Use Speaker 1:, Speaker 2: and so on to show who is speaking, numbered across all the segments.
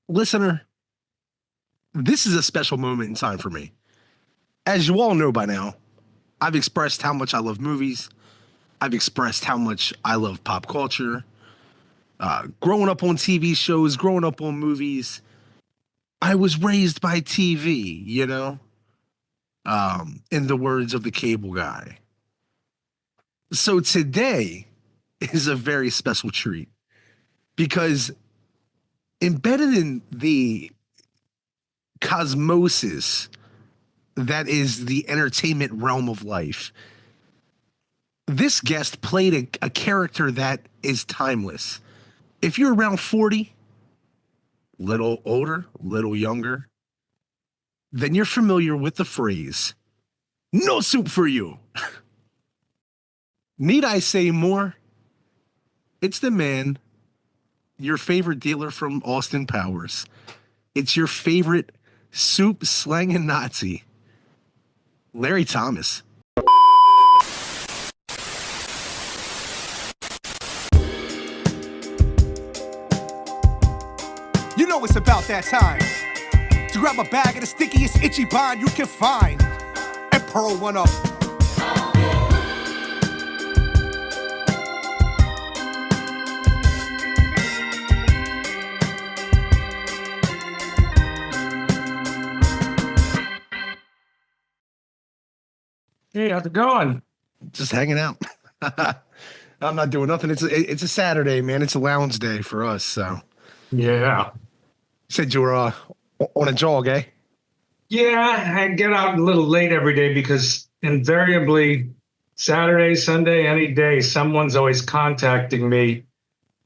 Speaker 1: Listener, this is a special moment in time for me. As you all know by now, I've expressed how much I love movies. I've expressed how much I love pop culture. Growing up on TV shows, growing up on movies. I was raised by TV, in the words of the cable guy. So today is a very special treat because embedded in the cosmosis that is the entertainment realm of life, this guest played a character that is timeless. If you're around 40, little older, little younger, then you're familiar with the phrase, no soup for you. Need I say more? It's the man, your favorite dealer from Austin Powers. It's your favorite soup slanging Nazi, Larry Thomas.
Speaker 2: You know it's about that time to grab a bag of the stickiest itchy bond you can find and pearl one up.
Speaker 3: Hey, how's it going?
Speaker 1: Just hanging out. I'm not doing nothing. It's a Saturday, man. It's a lounge day for us. So
Speaker 3: Yeah.
Speaker 1: said you were on a jog, eh?
Speaker 3: Yeah, I get out a little late every day because invariably Saturday, Sunday, any day, someone's always contacting me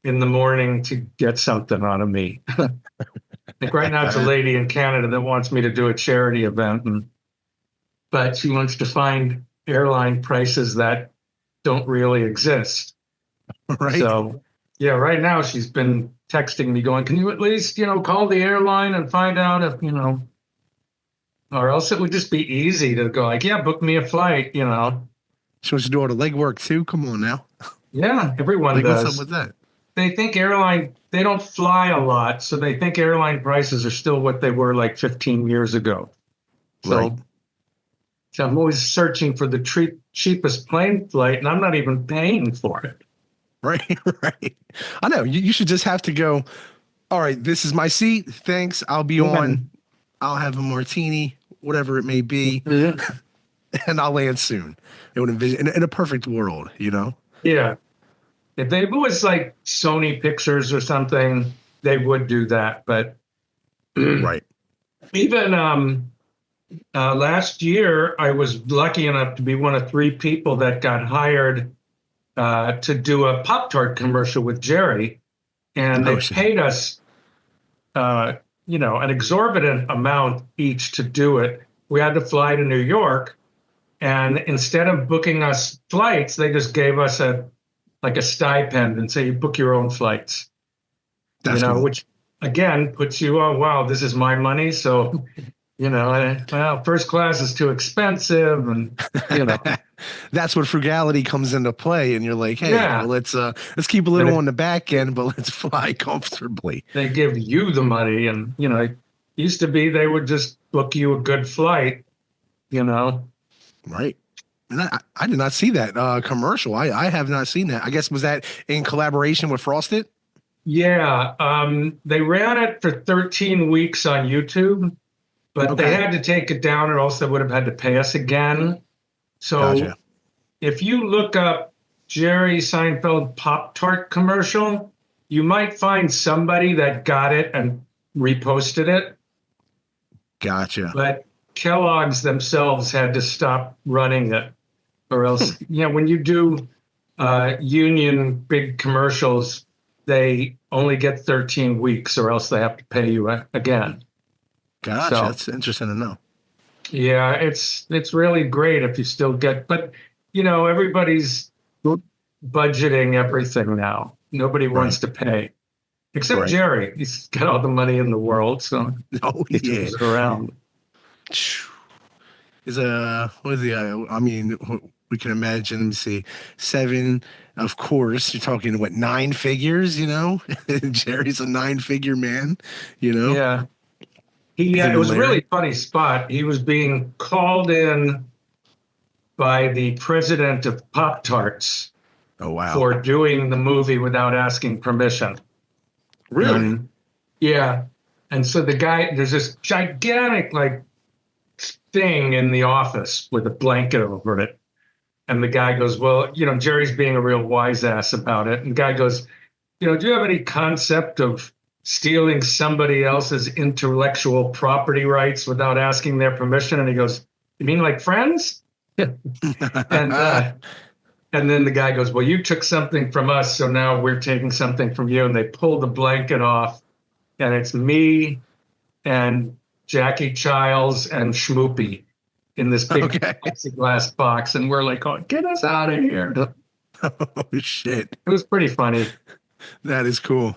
Speaker 3: in the morning to get something out of me. Like right now, it's a lady in Canada that wants me to do a charity event, but she wants to find airline prices that don't really exist.
Speaker 1: Right.
Speaker 3: So, yeah, right now she's been texting me going, can you at least, call the airline and find out if, or else it would just be easy to go like, yeah, book me a flight,
Speaker 1: She wants to do all the legwork too. Come on now.
Speaker 3: Yeah, everyone does.
Speaker 1: What's up with that?
Speaker 3: They think they don't fly a lot, so they think airline prices are still what they were like 15 years ago.
Speaker 1: Right.
Speaker 3: So I'm always searching for the cheapest plane flight, and I'm not even paying for it.
Speaker 1: Right, right. I know. You should just have to go, all right, this is my seat. Thanks. I'll be on. I'll have a martini, whatever it may be, and I'll land soon. It would envision in a perfect world,
Speaker 3: Yeah. If it was like Sony Pictures or something, they would do that. But
Speaker 1: right.
Speaker 3: Even last year, I was lucky enough to be one of 3 people that got hired to do a Pop-Tart commercial with Jerry. And they paid us, an exorbitant amount each to do it. We had to fly to New York. And instead of booking us flights, they just gave us a stipend and say you book your own flights.
Speaker 1: That's cool.
Speaker 3: Which again puts you, oh wow, this is my money. So, first class is too expensive, and
Speaker 1: that's what frugality comes into play. And you're like, hey, let's keep a little on the back end, but let's fly comfortably.
Speaker 3: They give you the money, and it used to be they would just book you a good flight,
Speaker 1: Right. And I did not see that commercial. I have not seen that. I guess, was that in collaboration with Frosted?
Speaker 3: Yeah. They ran it for 13 weeks on YouTube, but they had to take it down or else they would have had to pay us again. So if you look up Jerry Seinfeld Pop-Tart commercial, you might find somebody that got it and reposted it.
Speaker 1: Gotcha.
Speaker 3: But Kellogg's themselves had to stop running it. Or else, when you do union big commercials, they only get 13 weeks, or else they have to pay you again.
Speaker 1: Gotcha. That's interesting to know.
Speaker 3: Yeah, it's really great if you still get, but everybody's budgeting everything now. Nobody wants to pay, except Jerry. He's got all the money in the world, so he throws it around.
Speaker 1: What is the? I mean, We can imagine. Let me see. Seven, of course. You're talking what, nine figures? Jerry's a nine-figure man. You know,
Speaker 3: Yeah. He
Speaker 1: him
Speaker 3: it
Speaker 1: and
Speaker 3: was a really
Speaker 1: Larry.
Speaker 3: funny spot. He was being called in by the president of Pop Tarts
Speaker 1: Oh wow,
Speaker 3: for doing the movie without asking permission.
Speaker 1: really?
Speaker 3: And yeah. And so the guy, there's this gigantic like thing in the office with a blanket over it. And the guy goes, well, Jerry's being a real wise ass about it. And the guy goes, do you have any concept of stealing somebody else's intellectual property rights without asking their permission? And he goes, you mean like friends? and and then the guy goes, well, you took something from us, so now we're taking something from you. And they pull the blanket off, and it's me and Jackie Childs and Schmoopy in this big
Speaker 1: Okay.
Speaker 3: plexiglass box. And we're like, oh, get us out of here.
Speaker 1: Oh shit,
Speaker 3: It was pretty funny.
Speaker 1: that is cool.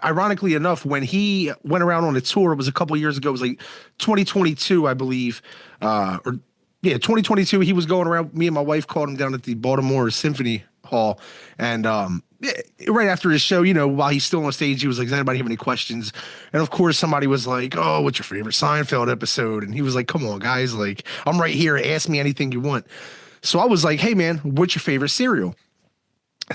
Speaker 1: Ironically enough, when he went around on a tour, it was a couple years ago. It was like 2022, I believe, or yeah, 2022. He was going around. Me and my wife called him down at the Baltimore Symphony Hall, and yeah, right after his show, while he's still on stage, he was like, "Does anybody have any questions?" And of course, somebody was like, "Oh, what's your favorite Seinfeld episode?" And he was like, "Come on, guys, like I'm right here. Ask me anything you want." So I was like, "Hey, man, what's your favorite cereal?"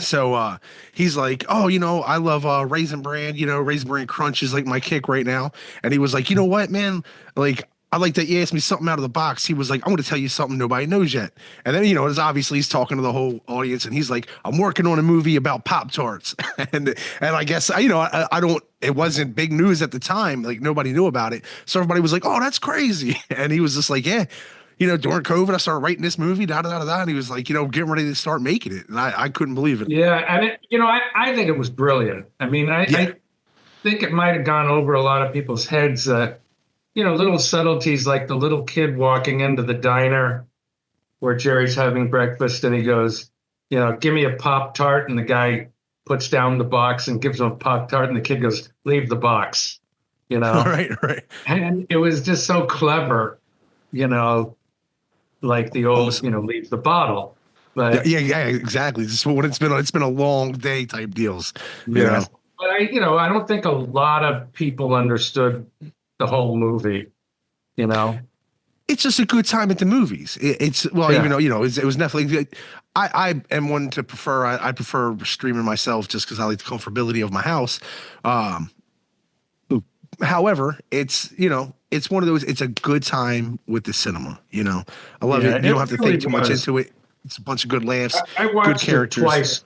Speaker 1: So he's like, oh, I love Raisin Bran. Raisin Bran Crunch is like my kick right now. And he was like, you know what, man? Like, I like that you asked me something out of the box. He was like, I'm going to tell you something nobody knows yet. And then, it's obviously he's talking to the whole audience, and he's like, I'm working on a movie about Pop-Tarts. and I guess, I don't, it wasn't big news at the time. Like nobody knew about it. So everybody was like, oh, that's crazy. And he was just like, yeah. During COVID, I started writing this movie, And he was like, getting ready to start making it. And I couldn't believe it.
Speaker 3: Yeah. And, I think it was brilliant. I mean, I think it might have gone over a lot of people's heads. Little subtleties like the little kid walking into the diner where Jerry's having breakfast and he goes, give me a Pop-Tart. And the guy puts down the box and gives him a Pop-Tart. And the kid goes, leave the box,
Speaker 1: Right.
Speaker 3: And it was just so clever, like the old, leave the bottle. But
Speaker 1: yeah, exactly. This is what it's been. It's been a long day type deals.
Speaker 3: yeah. But I don't think a lot of people understood the whole movie.
Speaker 1: It's just a good time at the movies. Even though it was definitely good. I am one to prefer. I prefer streaming myself just because I like the comfortability of my house. However, it's it's one of those. It's a good time with the cinema. I love it. You don't have to think too much into it. It's a bunch of good laughs.
Speaker 3: I watched
Speaker 1: good characters.
Speaker 3: it twice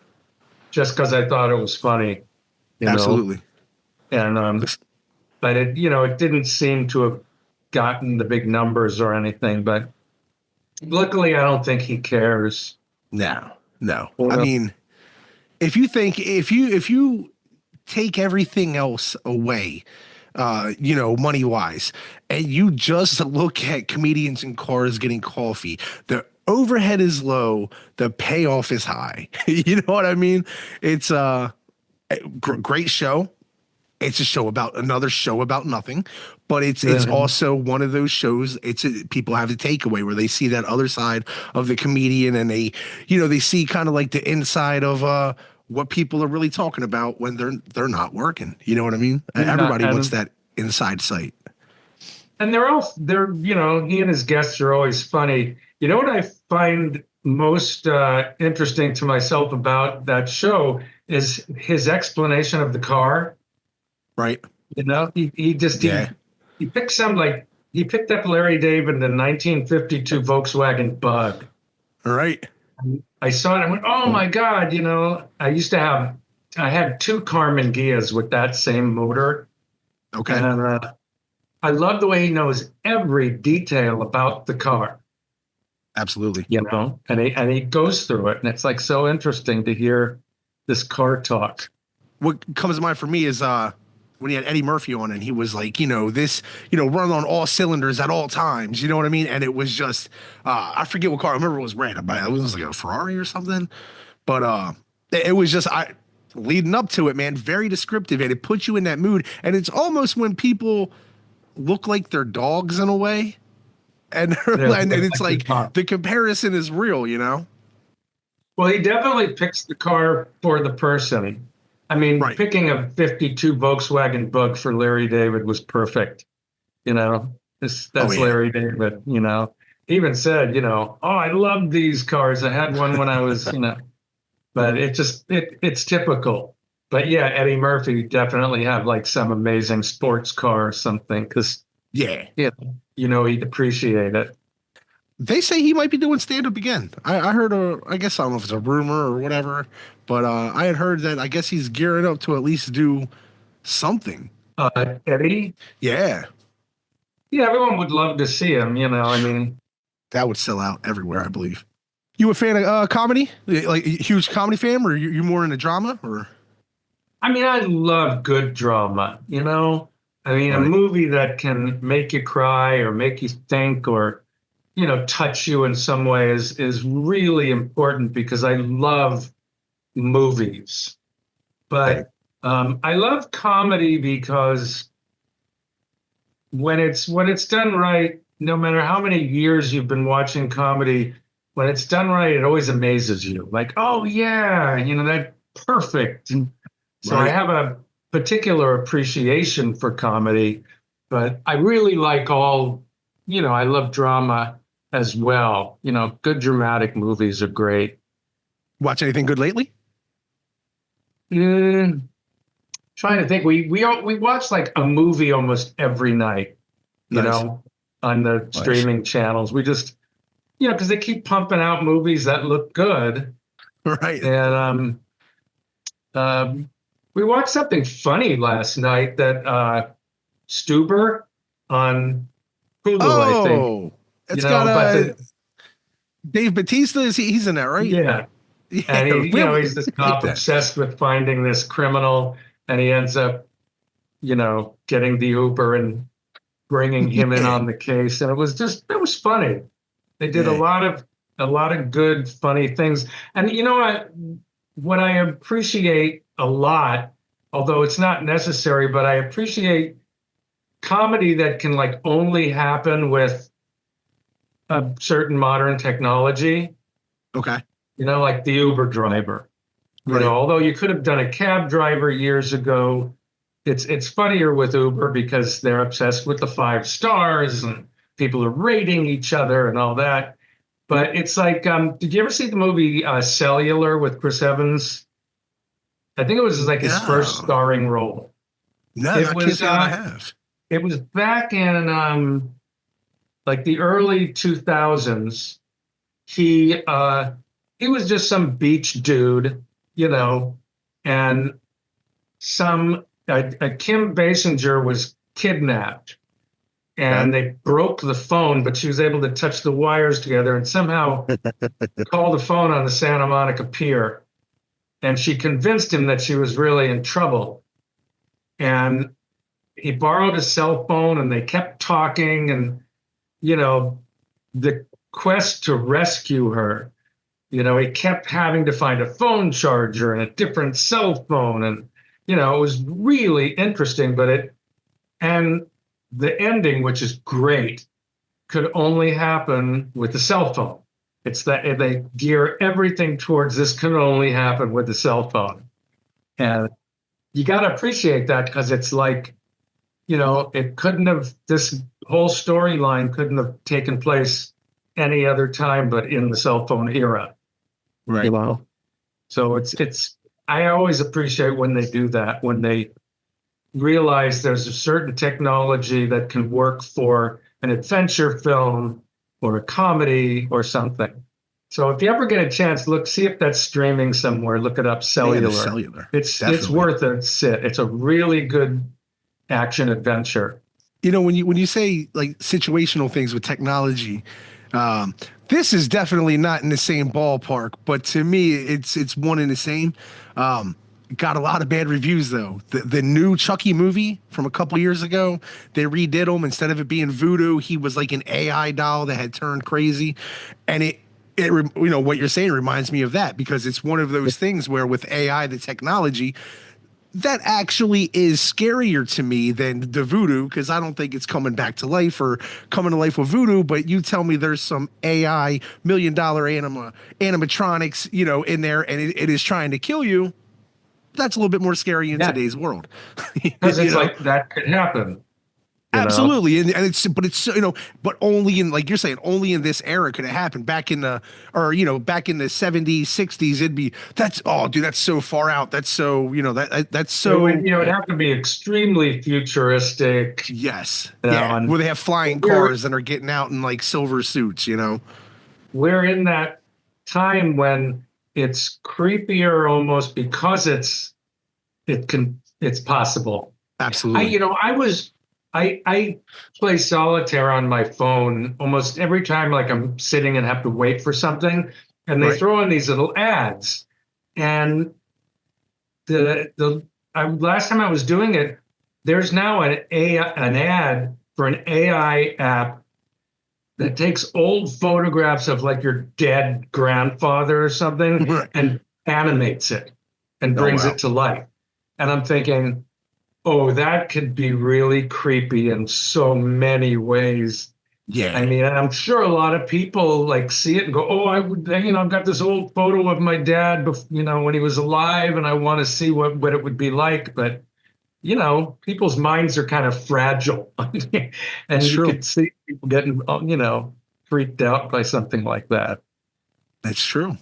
Speaker 3: just because I thought it was funny.
Speaker 1: Absolutely.
Speaker 3: And but it it didn't seem to have gotten the big numbers or anything. But luckily, I don't think he cares.
Speaker 1: No. I mean, if you take everything else away, money wise, and you just look at comedians in cars getting coffee, the overhead is low, the payoff is high. You know what I mean? It's a great show. It's another show about nothing, but it's also one of those shows. People have a takeaway where they see that other side of the comedian, and they see kind of like the inside of what people are really talking about when they're not working. You know what I mean? Everybody wants that inside sight.
Speaker 3: And they're he and his guests are always funny. You know what I find most interesting to myself about that show is his explanation of the car.
Speaker 1: Right.
Speaker 3: He picked he picked up Larry David in the 1952 Volkswagen Bug.
Speaker 1: All right.
Speaker 3: I saw it and went, oh my God, I had two Carmen Gias with that same motor.
Speaker 1: Okay.
Speaker 3: And I love the way he knows every detail about the car.
Speaker 1: Absolutely.
Speaker 3: And he goes through it, and it's like so interesting to hear this car talk.
Speaker 1: What comes to mind for me is when he had Eddie Murphy on, and he was like, run on all cylinders at all times. You know what I mean? And it was just, I forget what car. I remember it was red. It was like a Ferrari or something. But it was just, leading up to it, man, very descriptive. And it puts you in that mood. And it's almost when people look like they're dogs in a way. and and it's like the comparison is real, you know.
Speaker 3: Well, he definitely picks the car for the person. I mean,
Speaker 1: Right.
Speaker 3: picking a 52 Volkswagen Bug for Larry David was perfect. You know,
Speaker 1: Oh
Speaker 3: that's
Speaker 1: yeah.
Speaker 3: Larry David, you know. He even said, you know, oh, I love these cars. I had one when I was, you know, but it's typical. But yeah, Eddie Murphy definitely have like some amazing sports car or something because,
Speaker 1: Yeah.
Speaker 3: yeah, you know, he'd appreciate it.
Speaker 1: They say he might be doing stand up again. I heard I guess I don't know if it's a rumor or whatever, but I had heard that I guess he's gearing up to at least do something.
Speaker 3: Eddie,
Speaker 1: Yeah.
Speaker 3: yeah, everyone would love to see him, you know. I mean,
Speaker 1: That would sell out everywhere, I believe. You a fan of comedy? Like a huge comedy fan, or you more into drama? Or
Speaker 3: I love good drama, you know. I mean, a
Speaker 1: right,
Speaker 3: movie that can make you cry or make you think or, you know, touch you in some way is really important because I love movies.
Speaker 1: right,
Speaker 3: But I love comedy because when it's done right, no matter how many years you've been watching comedy, when it's done right, it always amazes you. Like, oh yeah, you know, that perfect. So I
Speaker 1: right.
Speaker 3: have a particular appreciation for comedy, but I really like all, you know, I love drama as well. You know, good dramatic movies are great.
Speaker 1: Watch anything good lately?
Speaker 3: Mm, trying to think, we watch like a movie almost every night, you
Speaker 1: Nice,
Speaker 3: know, on the
Speaker 1: nice.
Speaker 3: streaming channels. We just, you know, because they keep pumping out movies that look good,
Speaker 1: Right.
Speaker 3: and um, we watched something funny last night that Stuber on Hulu, I think.
Speaker 1: Oh,
Speaker 3: You
Speaker 1: it's got
Speaker 3: know, but
Speaker 1: Dave Bautista. He's in that, right?
Speaker 3: yeah, and
Speaker 1: Yeah,
Speaker 3: you know, he's this
Speaker 1: I like
Speaker 3: cop
Speaker 1: that.
Speaker 3: obsessed with finding this criminal, and he ends up, you know, getting the Uber and bringing him in
Speaker 1: Yeah,
Speaker 3: on the case, and it was funny. They did
Speaker 1: yeah.
Speaker 3: a lot of good, funny things, and you know what I appreciate a lot, although it's not necessary, but I appreciate comedy that can like only happen with a certain modern technology,
Speaker 1: Okay,
Speaker 3: you know, like the Uber driver. You know,
Speaker 1: right.
Speaker 3: although you could have done a cab driver years ago, it's funnier with Uber because they're obsessed with the 5 stars and people are rating each other and all that. But it's like, did you ever see the movie Cellular with Chris Evans? I think it was like his first
Speaker 1: No,
Speaker 3: starring role.
Speaker 1: no,
Speaker 3: It
Speaker 1: I can't
Speaker 3: was
Speaker 1: say that I have.
Speaker 3: it was back in like the early 2000s. He was just some beach dude, you know, and Kim Basinger was kidnapped,
Speaker 1: Okay.
Speaker 3: and they broke the phone, but she was able to touch the wires together and somehow call the phone on the Santa Monica Pier. And she convinced him that she was really in trouble. And he borrowed a cell phone, and they kept talking, and you know, the quest to rescue her, you know, he kept having to find a phone charger and a different cell phone. And, you know, it was really interesting, and the ending, which is great, could only happen with the cell phone. It's that they gear everything towards this can only happen with the cell phone. And you got to appreciate that because it's like, you know, this whole storyline couldn't have taken place any other time but in the cell phone era, you
Speaker 1: Right.
Speaker 3: know? So I always appreciate when they do that, when they realize there's a certain technology that can work for an adventure film or a comedy or something. So if you ever get a chance, see if that's streaming somewhere, look it up,
Speaker 1: Man, the
Speaker 3: Cellular.
Speaker 1: cellular.
Speaker 3: It's
Speaker 1: Definitely.
Speaker 3: worth a sit. It's a really good action adventure.
Speaker 1: You know, when you say like situational things with technology, um, this is definitely not in the same ballpark, but to me, it's one and the same. Got a lot of bad reviews though. The new Chucky movie from a couple years ago, they redid him. Instead of it being voodoo, he was like an AI doll that had turned crazy, and you know what you're saying reminds me of that because it's one of those things where with AI, the technology, that actually is scarier to me than the voodoo, because I don't think it's coming back to life or coming to life with voodoo. But you tell me there's some AI $1 million animatronics, in there, and it is trying to kill you. That's a little bit more scary in today's world.
Speaker 3: Because it's like that could happen.
Speaker 1: Absolutely, and it's but only in, like you're saying, only in this era could it happen. Back in the back in the 70s, 60s, that's so far out. That's so that's so
Speaker 3: it'd have to be extremely futuristic.
Speaker 1: Yes, where they have flying cars and are getting out in like silver suits.
Speaker 3: We're in that time when it's creepier almost because it's possible.
Speaker 1: Absolutely.
Speaker 3: I play solitaire on my phone almost every time, like I'm sitting and have to wait for something, and they throw in these little ads. And last time I was doing it, there's now an ad for an AI app that takes old photographs of like your dead grandfather or something and animates it and brings it to life. And I'm thinking, oh, that could be really creepy in so many ways.
Speaker 1: Yeah.
Speaker 3: I mean, I'm sure a lot of people like see it and go, oh, I've got this old photo of my dad, when he was alive, and I want to see what it would be like. But, people's minds are kind of fragile. And you can see people getting, freaked out by something like that.
Speaker 1: That's true.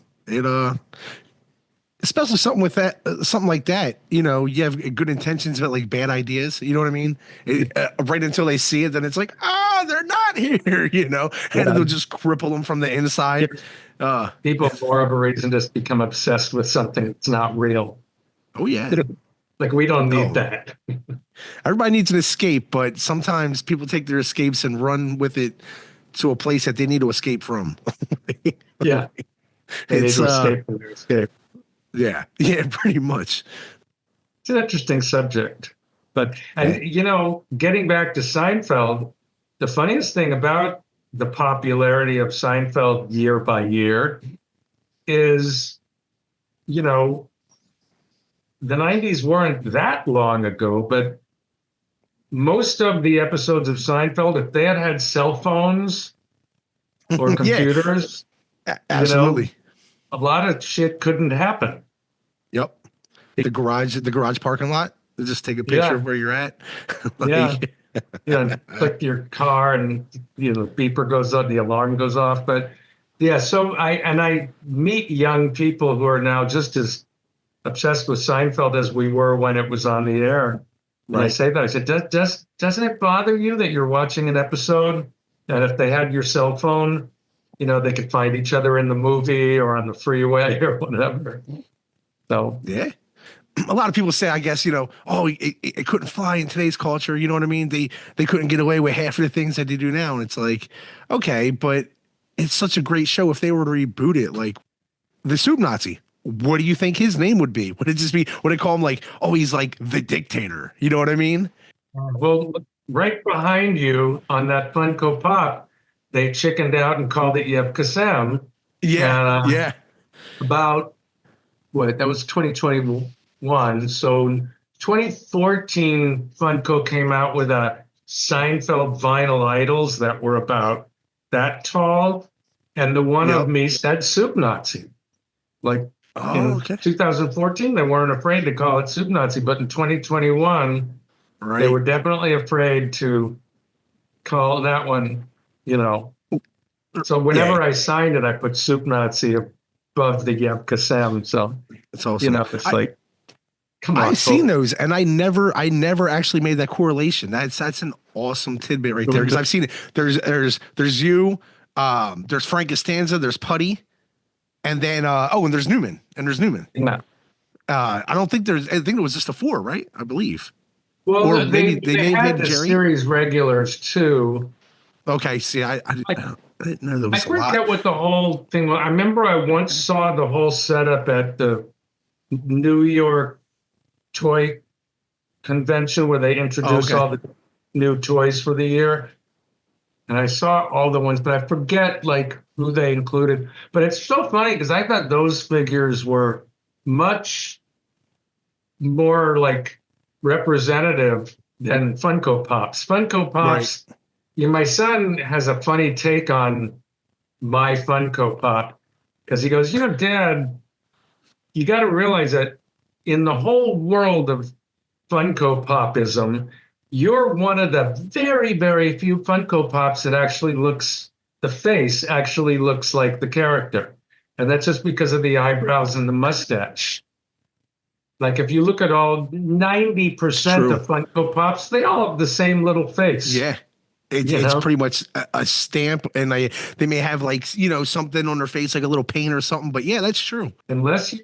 Speaker 1: Especially something like that, you have good intentions but like bad ideas, you know what I mean? Right until they see it, then it's like, they're not here, and they'll just cripple them from the inside.
Speaker 3: People have more of a reason to become obsessed with something that's not real.
Speaker 1: Oh yeah.
Speaker 3: Like we don't need that.
Speaker 1: Everybody needs an escape, but sometimes people take their escapes and run with it to a place that they need to escape from.
Speaker 3: Yeah. They need to escape from their escape.
Speaker 1: Yeah, pretty much.
Speaker 3: It's an interesting subject. But, getting back to Seinfeld, the funniest thing about the popularity of Seinfeld year by year is, the 90s weren't that long ago, but most of the episodes of Seinfeld, if they had cell phones or computers,
Speaker 1: absolutely.
Speaker 3: A lot of shit couldn't happen.
Speaker 1: Yep. The garage parking lot. Just take a picture of where you're at.
Speaker 3: Click your car and the beeper goes up, the alarm goes off. But so I meet young people who are now just as obsessed with Seinfeld as we were when it was on the air. And I say that, I said, doesn't it bother you that you're watching an episode and if they had your cell phone, they could find each other in the movie or on the freeway or whatever. So
Speaker 1: yeah, a lot of people say, I guess, it couldn't fly in today's culture. You know what I mean? They couldn't get away with half of the things that they do now. And it's like, okay, but it's such a great show. If they were to reboot it, like the Soup Nazi, what do you think his name would be? Would it just be, would it call him like, oh, he's like the dictator? You know what I mean?
Speaker 3: Well, right behind you on that Funko Pop, they chickened out and called it Yev Kassem.
Speaker 1: Yeah.
Speaker 3: About that was 2021. So 2014, Funko came out with a Seinfeld vinyl idols that were about that tall. And the one of me said Soup Nazi. Like in 2014, they weren't afraid to call it Soup Nazi. But in 2021, they were definitely afraid to call that one, So whenever I signed it, I put Soup Nazi above the Yev Kassem. So
Speaker 1: it's awesome.
Speaker 3: It's like, come on.
Speaker 1: I've seen those, and I never actually made that correlation. That's an awesome tidbit right there, because I've seen it. There's you, there's Frank Costanza, there's Putty, and then and there's Newman,
Speaker 3: Yeah.
Speaker 1: I think it was just the four, right? I believe.
Speaker 3: Well,
Speaker 1: or
Speaker 3: they had the
Speaker 1: Jerry
Speaker 3: series regulars too.
Speaker 1: Okay, see, I didn't know there was
Speaker 3: I forget what the whole thing was. I remember I once saw the whole setup at the New York Toy Convention where they introduced all the new toys for the year. And I saw all the ones, but I forget like who they included. But it's so funny because I thought those figures were much more like representative than Funko Pops. Funko Pops, my son has a funny take on my Funko Pop because he goes, Dad, you got to realize that in the whole world of Funko Popism, you're one of the very, very few Funko Pops that the face actually looks like the character. And that's just because of the eyebrows and the mustache. Like if you look at all 90% of Funko Pops, they all have the same little face.
Speaker 1: Yeah. It's pretty much a stamp, and they may have like, something on their face, like a little paint or something. But yeah, that's true.
Speaker 3: Unless you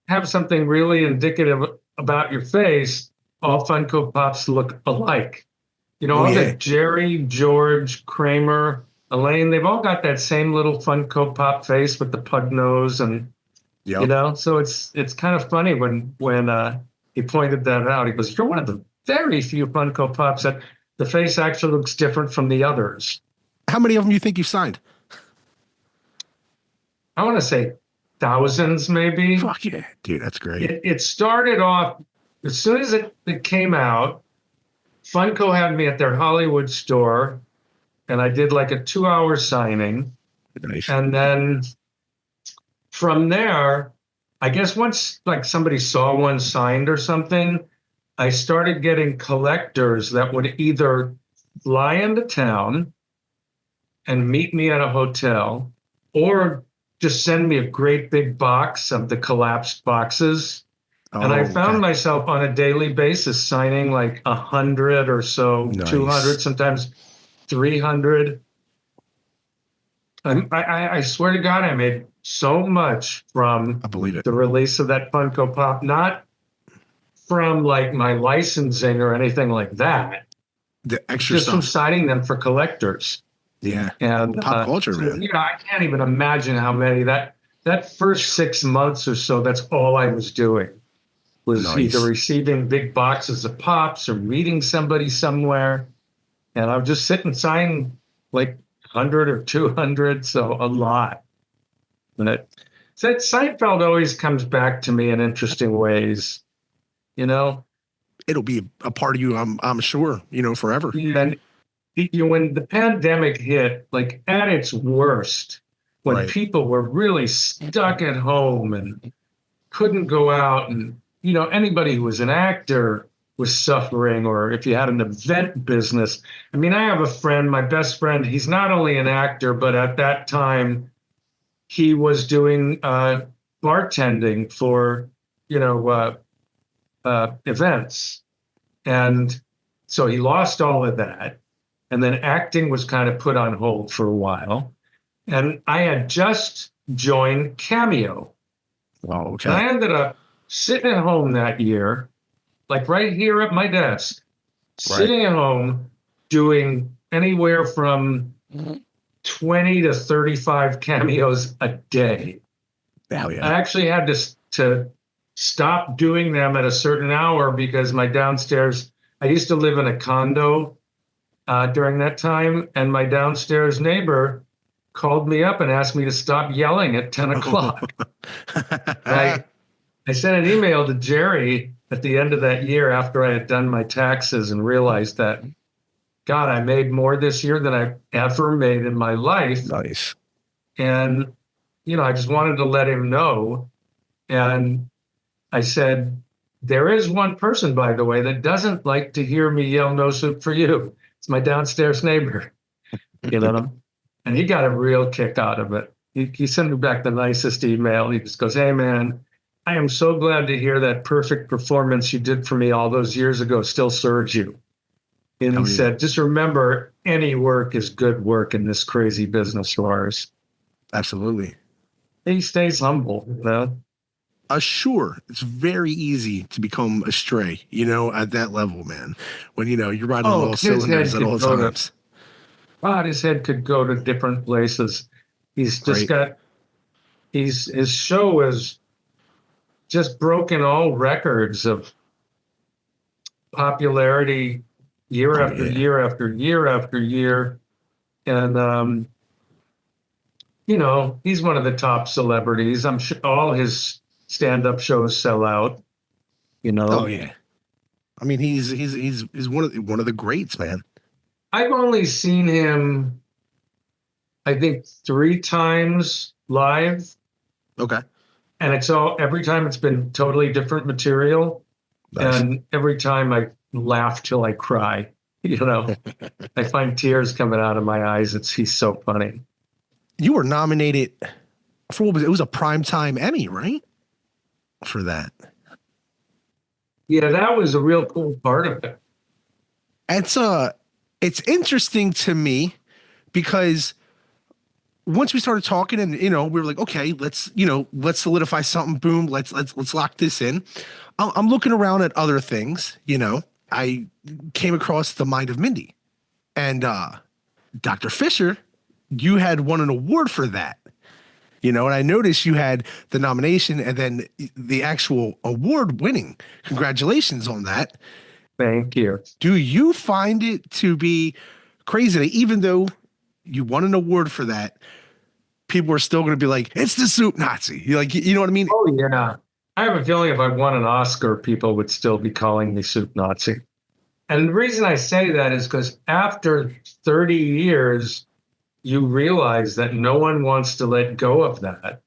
Speaker 3: have something really indicative about your face, all Funko Pops look alike. The Jerry, George, Kramer, Elaine, they've all got that same little Funko Pop face with the pug nose, and so it's kind of funny when he pointed that out. He goes, "You're one of the very few Funko Pops that the face actually looks different from the others."
Speaker 1: How many of them you think you've signed?
Speaker 3: I want to say thousands, maybe.
Speaker 1: Fuck yeah, dude, that's great.
Speaker 3: It started off as soon as it came out. Funko had me at their Hollywood store, and I did like a 2-hour signing.
Speaker 1: Nice.
Speaker 3: And then from there, I guess once like somebody saw one signed or something, I started getting collectors that would either fly into town and meet me at a hotel, or just send me a great big box of the collapsed boxes. And I found myself on a daily basis signing like 100 or so,
Speaker 1: nice.
Speaker 3: 200, sometimes 300. And I swear to God, I made so much from the release of that Funko Pop, not from like my licensing or anything like that.
Speaker 1: The extra
Speaker 3: just
Speaker 1: stuff.
Speaker 3: from signing them for collectors.
Speaker 1: Yeah.
Speaker 3: And
Speaker 1: pop culture, man.
Speaker 3: I can't even imagine how many that first 6 months or so, that's all I was doing. Was either receiving big boxes of Pops or meeting somebody somewhere. And I would just sit and sign like 100 or 200, so a lot. And Seinfeld always comes back to me in interesting ways, It'll
Speaker 1: be a part of you, I'm sure, forever.
Speaker 3: And when the pandemic hit, like at its worst, when people were really stuck at home and couldn't go out, and anybody who was an actor was suffering, or if you had an event business. I mean, I have a friend, my best friend, he's not only an actor, but at that time he was doing bartending for, events. And so he lost all of that. And then acting was kind of put on hold for a while. And I had just joined Cameo.
Speaker 1: Oh, okay.
Speaker 3: And I ended up sitting at home that year, like right here at my desk, sitting at home doing anywhere from 20 to 35 cameos a day.
Speaker 1: Hell yeah.
Speaker 3: I actually had to stop doing them at a certain hour because my downstairs, I used to live in a condo during that time, and my downstairs neighbor called me up and asked me to stop yelling at 10 o'clock. I sent an email to Jerry at the end of that year after I had done my taxes and realized that, God, I made more this year than I've ever made in my life.
Speaker 1: Nice.
Speaker 3: And, I just wanted to let him know. And I said, there is one person, by the way, that doesn't like to hear me yell "no soup for you." It's my downstairs neighbor, and he got a real kick out of it. He sent me back the nicest email. He just goes, "Hey, man, I am so glad to hear that perfect performance you did for me all those years ago still serves you." And he said, just remember, any work is good work in this crazy business of ours.
Speaker 1: Absolutely.
Speaker 3: He stays humble,
Speaker 1: Sure, it's very easy to become astray, at that level, man. When, you're riding all cylinders at all times.
Speaker 3: God, his head could go to different places. He's just his show is just broken all records of popularity year after year after year after year. And, he's one of the top celebrities. I'm sure all his stand-up shows sell out. You know,
Speaker 1: Oh yeah. I mean, he's one of the greats, man.
Speaker 3: I've only seen him, I think, 3 times live,
Speaker 1: Okay.
Speaker 3: and every time it's been totally different material,
Speaker 1: Nice.
Speaker 3: and every time I laugh till I cry. You know, I find tears coming out of my eyes. He's so funny.
Speaker 1: You were nominated for what was it? Was a primetime Emmy, right? For that.
Speaker 3: Yeah, that was a real cool part of it.
Speaker 1: It's interesting to me because once we started talking and we were like, okay, let's solidify something. Boom, let's lock this in. I'm looking around at other things. I came across The Mind of Mindy, and Dr. Fisher, you had won an award for that. And I noticed you had the nomination and then the actual award winning. Congratulations on that.
Speaker 3: Thank you.
Speaker 1: Do you find it to be crazy that even though you won an award for that, people are still going to be like, it's the soup Nazi? You know what I mean?
Speaker 3: Oh, yeah. I have a feeling if I won an Oscar, people would still be calling me soup Nazi. And the reason I say that is because after 30 years, you realize that no one wants to let go of that.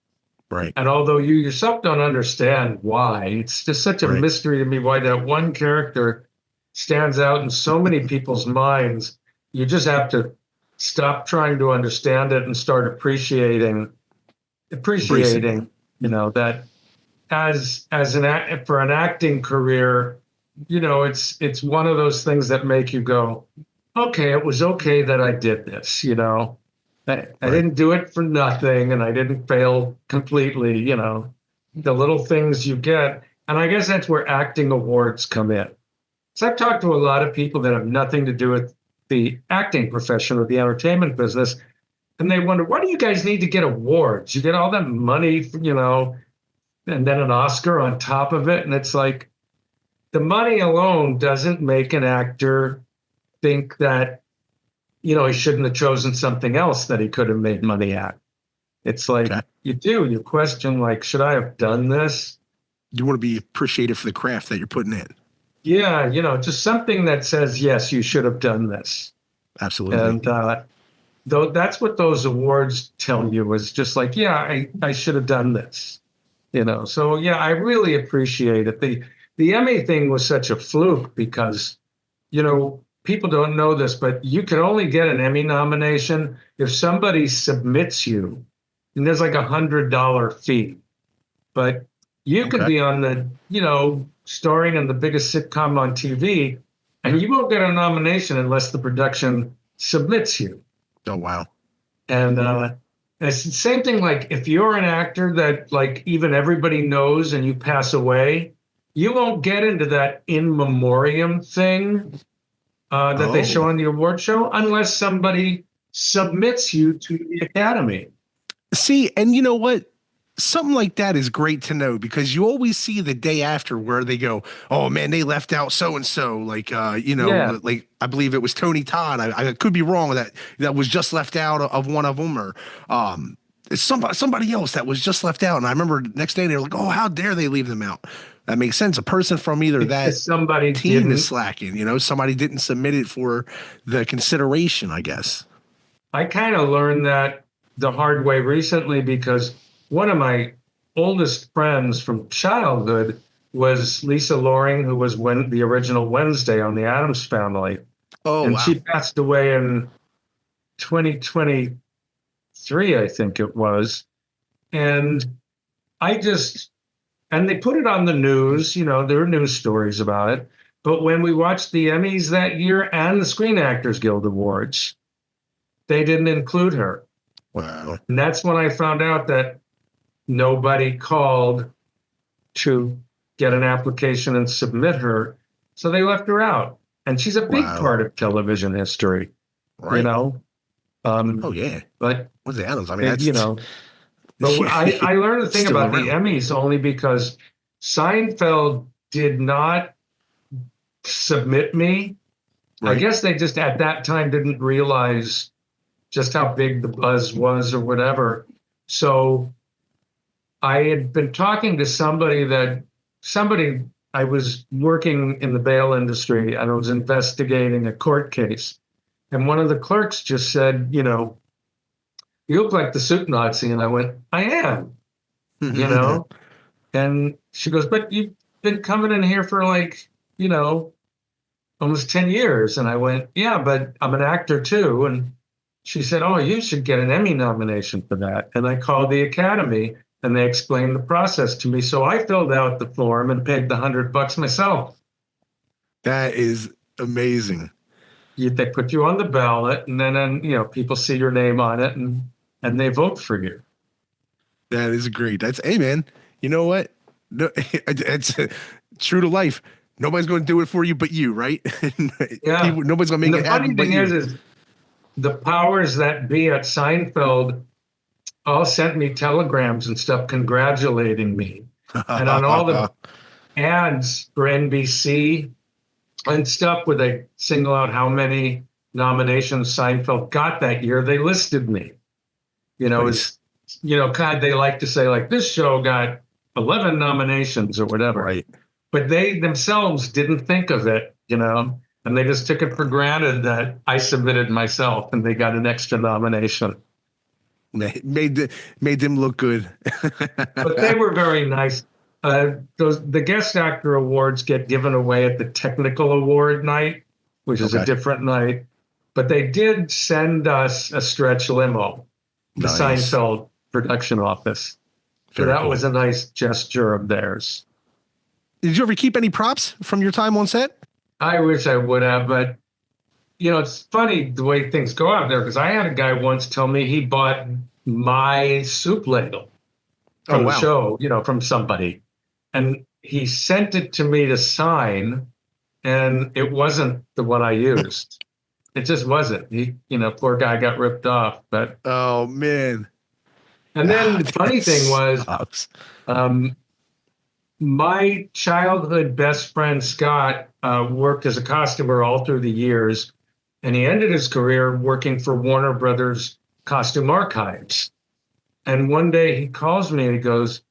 Speaker 1: Right.
Speaker 3: And although you yourself don't understand why, it's just such a mystery to me why that one character stands out in so many people's minds. You just have to stop trying to understand it and start appreciating, that for an acting career, it's one of those things that make you go, okay, it was okay that I did this, I didn't do it for nothing and I didn't fail completely, the little things you get. And I guess that's where acting awards come in. So I've talked to a lot of people that have nothing to do with the acting profession or the entertainment business. And they wonder, why do you guys need to get awards? You get all that money, and then an Oscar on top of it. And it's like, the money alone doesn't make an actor think that, he shouldn't have chosen something else that he could have made money at. It's like, you question, like, should I have done this?
Speaker 1: You want to be appreciated for the craft that you're putting in.
Speaker 3: Yeah, just something that says, yes, you should have done this.
Speaker 1: Absolutely.
Speaker 3: And that's what those awards tell you, is just like, yeah, I should have done this. So yeah, I really appreciate it. The Emmy thing was such a fluke because, people don't know this, but you can only get an Emmy nomination if somebody submits you, and there's like $100 fee. But you could be on the, starring in the biggest sitcom on TV, and you won't get a nomination unless the production submits you.
Speaker 1: Oh, wow.
Speaker 3: And it's the same thing, like if you're an actor that like even everybody knows and you pass away, you won't get into that in memoriam thing that they show on the award show unless somebody submits you to the Academy.
Speaker 1: See, and you know what? Something like that is great to know because you always see the day after where they go, oh man, they left out so-and-so. Like, like I believe it was Tony Todd. I could be wrong with that was just left out of one of them, or it's somebody else that was just left out. And I remember next day they were like, oh, how dare they leave them out? That makes sense. A person from either that
Speaker 3: somebody
Speaker 1: team is slacking, somebody didn't submit it for the consideration, I guess.
Speaker 3: I kind of learned that the hard way recently because one of my oldest friends from childhood was Lisa Loring, who was the original Wednesday on the Addams Family.
Speaker 1: Oh,
Speaker 3: and
Speaker 1: wow.
Speaker 3: She passed away in 2023, I think it was. And they put it on the news, there were news stories about it. But when we watched the Emmys that year and the Screen Actors Guild Awards, they didn't include her.
Speaker 1: Wow.
Speaker 3: And that's when I found out that nobody called to get an application and submit her. So they left her out. And she's a big part of television history,
Speaker 1: right.
Speaker 3: Oh,
Speaker 1: yeah.
Speaker 3: But
Speaker 1: what's the Addams? I mean, that's,
Speaker 3: but I learned the thing about the Emmys only because Seinfeld did not submit me. Right. I guess they just at that time didn't realize just how big the buzz was or whatever. So I had been talking to somebody I was working in the bail industry and I was investigating a court case. And one of the clerks just said, you know, you look like the soup Nazi. And I went, I am, you know? And she goes, but you've been coming in here for like, you know, almost 10 years. And I went, yeah, but I'm an actor too. And she said, oh, you should get an Emmy nomination for that. And I called the Academy and they explained the process to me. So I filled out the form and paid the $100 myself.
Speaker 1: That is amazing.
Speaker 3: They put you on the ballot and then, you know, people see your name on it and they vote for you.
Speaker 1: That is great. That's, hey man, you know what? No, it's true to life. Nobody's going to do it for you but you, right?
Speaker 3: Yeah.
Speaker 1: Nobody's going to make it happen but you.
Speaker 3: The funny thing is the powers that be at Seinfeld all sent me telegrams and stuff congratulating me. And on all the ads for NBC and stuff where they single out how many nominations Seinfeld got that year, they listed me. You know,
Speaker 1: Nice.
Speaker 3: you know, God, they like to say like this show got 11 nominations or whatever.
Speaker 1: Right.
Speaker 3: But they themselves didn't think of it, you know, and they just took it for granted that I submitted myself and they got an extra nomination.
Speaker 1: Made them look good.
Speaker 3: But they were very nice. The guest actor awards get given away at the technical award night, which is a different night. But they did send us a stretch limo, the
Speaker 1: Nice.
Speaker 3: Seinfeld production office. So
Speaker 1: Very
Speaker 3: that
Speaker 1: cool.
Speaker 3: was a nice gesture of theirs.
Speaker 1: Did you ever keep any props from your time on set?
Speaker 3: I wish I would have, but you know, it's funny the way things go out there because I had a guy once tell me he bought my soup ladle from the show, you know, from somebody. And he sent it to me to sign, and it wasn't the one I used. It just wasn't. He, you know, poor guy got ripped off. But
Speaker 1: Oh man.
Speaker 3: and then the funny thing was, my childhood best friend Scott worked as a costumer all through the years, and he ended his career working for Warner Brothers Costume Archives. And one day he calls me and he goes,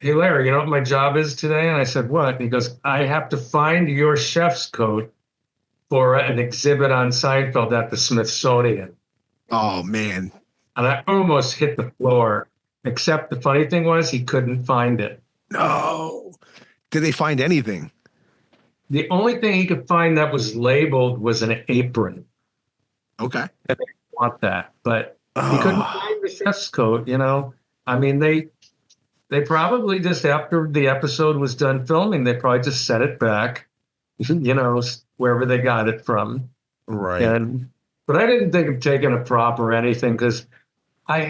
Speaker 3: hey, Larry, you know what my job is today? And I said, what? And he goes, I have to find your chef's coat for an exhibit on Seinfeld at the Smithsonian.
Speaker 1: Oh man.
Speaker 3: And I almost hit the floor, except the funny thing was he couldn't find it.
Speaker 1: No. Did they find anything?
Speaker 3: The only thing he could find that was labeled was an apron.
Speaker 1: Okay.
Speaker 3: I didn't want that, but he couldn't find the chef's coat, you know. I mean, they probably just after the episode was done filming, they probably just set it back, you know, wherever they got it from.
Speaker 1: Right.
Speaker 3: But I didn't think of taking a prop or anything because I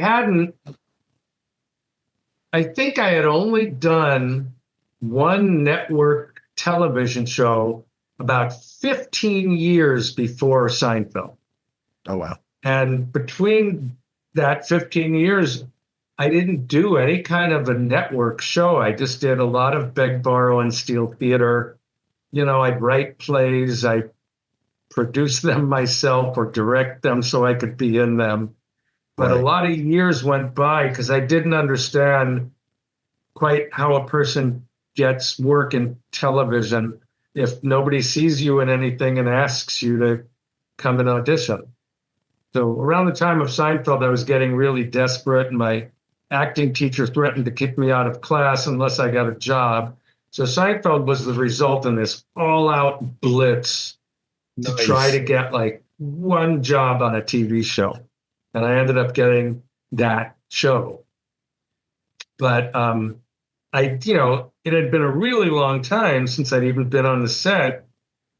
Speaker 3: think I had only done one network television show about 15 years before Seinfeld.
Speaker 1: Oh, wow.
Speaker 3: And between that 15 years, I didn't do any kind of a network show. I just did a lot of beg, borrow, and steal theater. You know, I'd write plays, I produce them myself or direct them so I could be in them. But
Speaker 1: Right.
Speaker 3: a lot of years went by because I didn't understand quite how a person gets work in television if nobody sees you in anything and asks you to come and audition. So around the time of Seinfeld, I was getting really desperate, and my acting teacher threatened to kick me out of class unless I got a job. So Seinfeld was the result in this all-out blitz to try to get like one job on a TV show. And I ended up getting that show. But you know, it had been a really long time since I'd even been on the set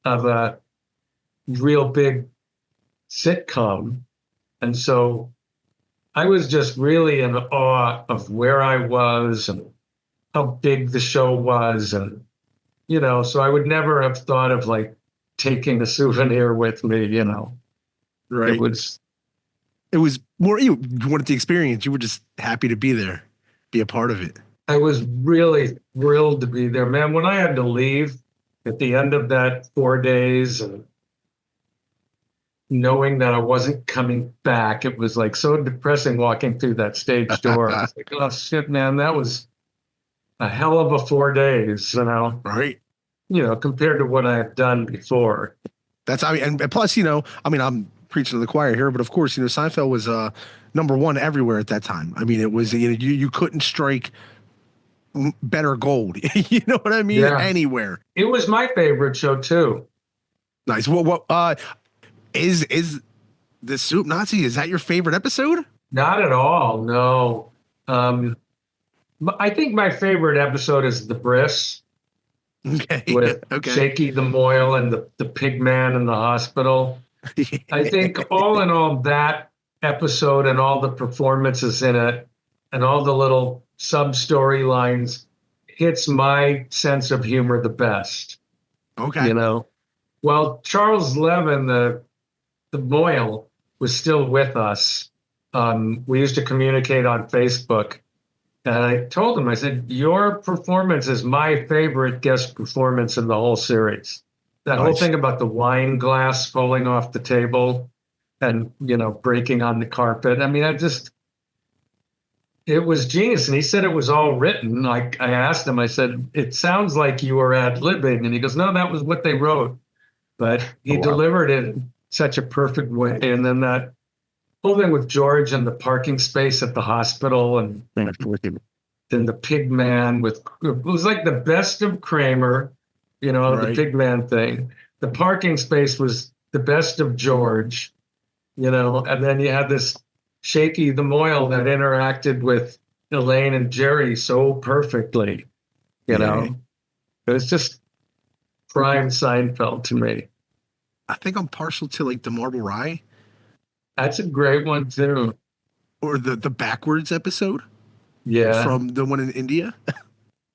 Speaker 3: of a real big sitcom. And so I was just really in awe of where I was and how big the show was. And, you know, so I would never have thought of like taking a souvenir with me, you know.
Speaker 1: Right.
Speaker 3: It was
Speaker 1: more, you wanted the experience. You were just happy to be there, be a part of it.
Speaker 3: I was really thrilled to be there, man. When I had to leave at the end of that 4 days and knowing that I wasn't coming back, it was like so depressing walking through that stage door. I was like, oh shit, man, that was a hell of a 4 days, you know.
Speaker 1: Right.
Speaker 3: compared to what I've done before.
Speaker 1: That's, I mean, and plus, I mean, I'm preaching to the choir here, but of course, Seinfeld was number one everywhere at that time. I mean, it was, you couldn't strike better gold. You know what I mean?
Speaker 3: Yeah.
Speaker 1: Anywhere.
Speaker 3: It was my favorite show too.
Speaker 1: Nice. What is the Soup Nazi? Is that your favorite episode?
Speaker 3: Not at all. No. I think my favorite episode is The Briss
Speaker 1: Okay.
Speaker 3: with
Speaker 1: Okay.
Speaker 3: Shaky the Moyle and the pig man in the hospital. I think all in all, that episode and all the performances in it and all the little sub storylines hits my sense of humor the best.
Speaker 1: Okay.
Speaker 3: Well, Charles Levin, the Moyle, was still with us. We used to communicate on Facebook. And I told him, I said, your performance is my favorite guest performance in the whole series. That whole thing about the wine glass falling off the table and, breaking on the carpet. I mean, it was genius. And he said it was all written. I asked him, I said, it sounds like you were ad-libbing. And he goes, no, that was what they wrote. But he delivered it in such a perfect way. And then that whole thing with George and the parking space at the hospital and then the pig man it was like the best of Kramer, the pig man thing. The parking space was the best of George, and then you had this Shaky the Moyle that interacted with Elaine and Jerry so perfectly, It was just prime Seinfeld to me.
Speaker 1: I think I'm partial to like the Marble Rye.
Speaker 3: That's a great one too.
Speaker 1: Or the backwards episode.
Speaker 3: Yeah.
Speaker 1: From the one in India.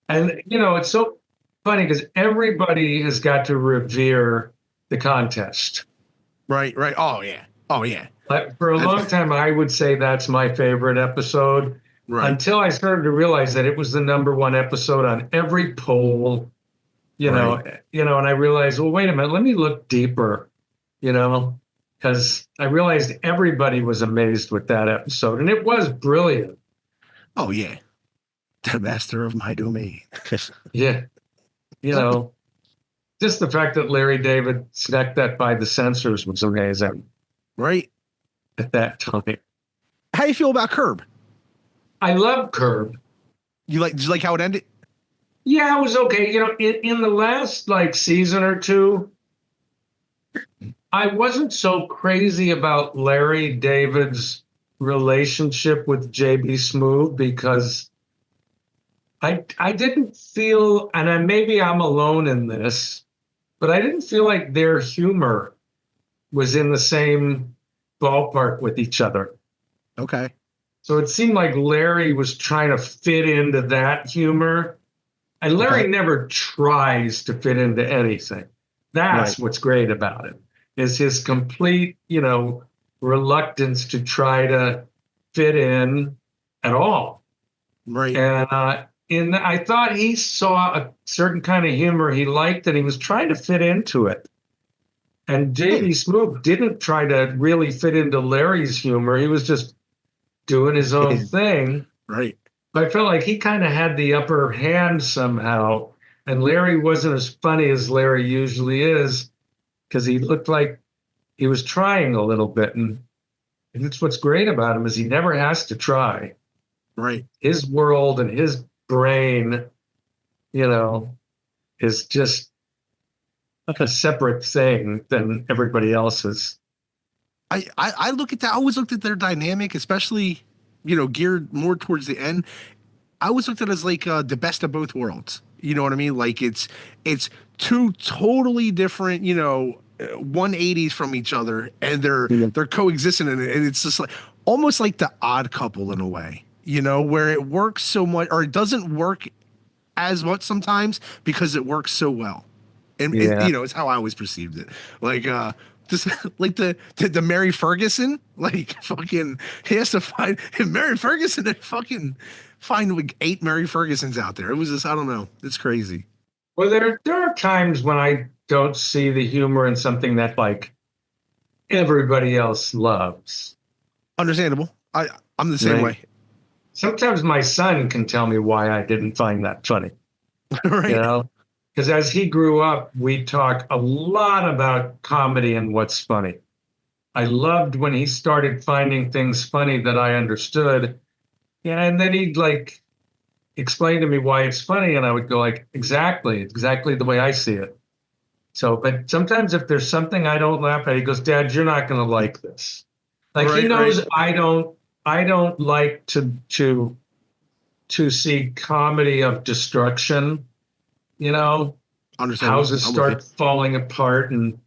Speaker 3: And, it's so funny because everybody has got to revere the contest.
Speaker 1: Right. Oh, yeah.
Speaker 3: But for a long time, I would say that's my favorite episode.
Speaker 1: Right.
Speaker 3: Until I started to realize that it was the number one episode on every poll, and I realized, well, wait a minute, let me look deeper, because I realized everybody was amazed with that episode, and it was brilliant.
Speaker 1: Oh, yeah. The master of my domain.
Speaker 3: Yeah. Just the fact that Larry David snuck that by the censors was amazing.
Speaker 1: Right.
Speaker 3: At that time.
Speaker 1: How do you feel about Curb?
Speaker 3: I love Curb.
Speaker 1: Did you like how it ended?
Speaker 3: Yeah, it was okay. In the last season or two, I wasn't so crazy about Larry David's relationship with JB Smoove because I didn't feel, and maybe I'm alone in this, but I didn't feel like their humor was in the same ballpark with each other.
Speaker 1: Okay.
Speaker 3: So it seemed like Larry was trying to fit into that humor. And Larry never tries to fit into anything. That's what's great about it, is his complete, reluctance to try to fit in at all.
Speaker 1: Right.
Speaker 3: And I thought he saw a certain kind of humor he liked and he was trying to fit into it. And J.B. Smoove didn't try to really fit into Larry's humor. He was just doing his own thing.
Speaker 1: Right.
Speaker 3: But I felt like he kind of had the upper hand somehow. And Larry wasn't as funny as Larry usually is because he looked like he was trying a little bit. And that's what's great about him is he never has to try.
Speaker 1: Right.
Speaker 3: His world and his brain, is just a separate thing than everybody else's.
Speaker 1: I look at that. I always looked at their dynamic, especially, geared more towards the end. I always looked at it as like the best of both worlds. You know what I mean? Like it's two totally different, 180s from each other, and they're coexisting in it. And it's just like almost like the Odd Couple in a way, where it works so much, or it doesn't work as much sometimes because it works so well. And it's how I always perceived it. Like just like the Mary Ferguson, like fucking he has to find Mary Ferguson and fucking find like 8 Mary Fergusons out there. It was just, I don't know. It's crazy.
Speaker 3: Well, there are times when I don't see the humor in something that like everybody else loves.
Speaker 1: Understandable. I'm the same way.
Speaker 3: Sometimes my son can tell me why I didn't find that funny.
Speaker 1: Right.
Speaker 3: because as he grew up, we talk a lot about comedy and what's funny. I loved when he started finding things funny that I understood. Yeah, and then he'd like explain to me why it's funny, and I would go like, exactly the way I see it. So, but sometimes if there's something I don't laugh at, he goes, Dad, you're not going to like this. Like he knows I don't like to see comedy of destruction, houses start falling apart and,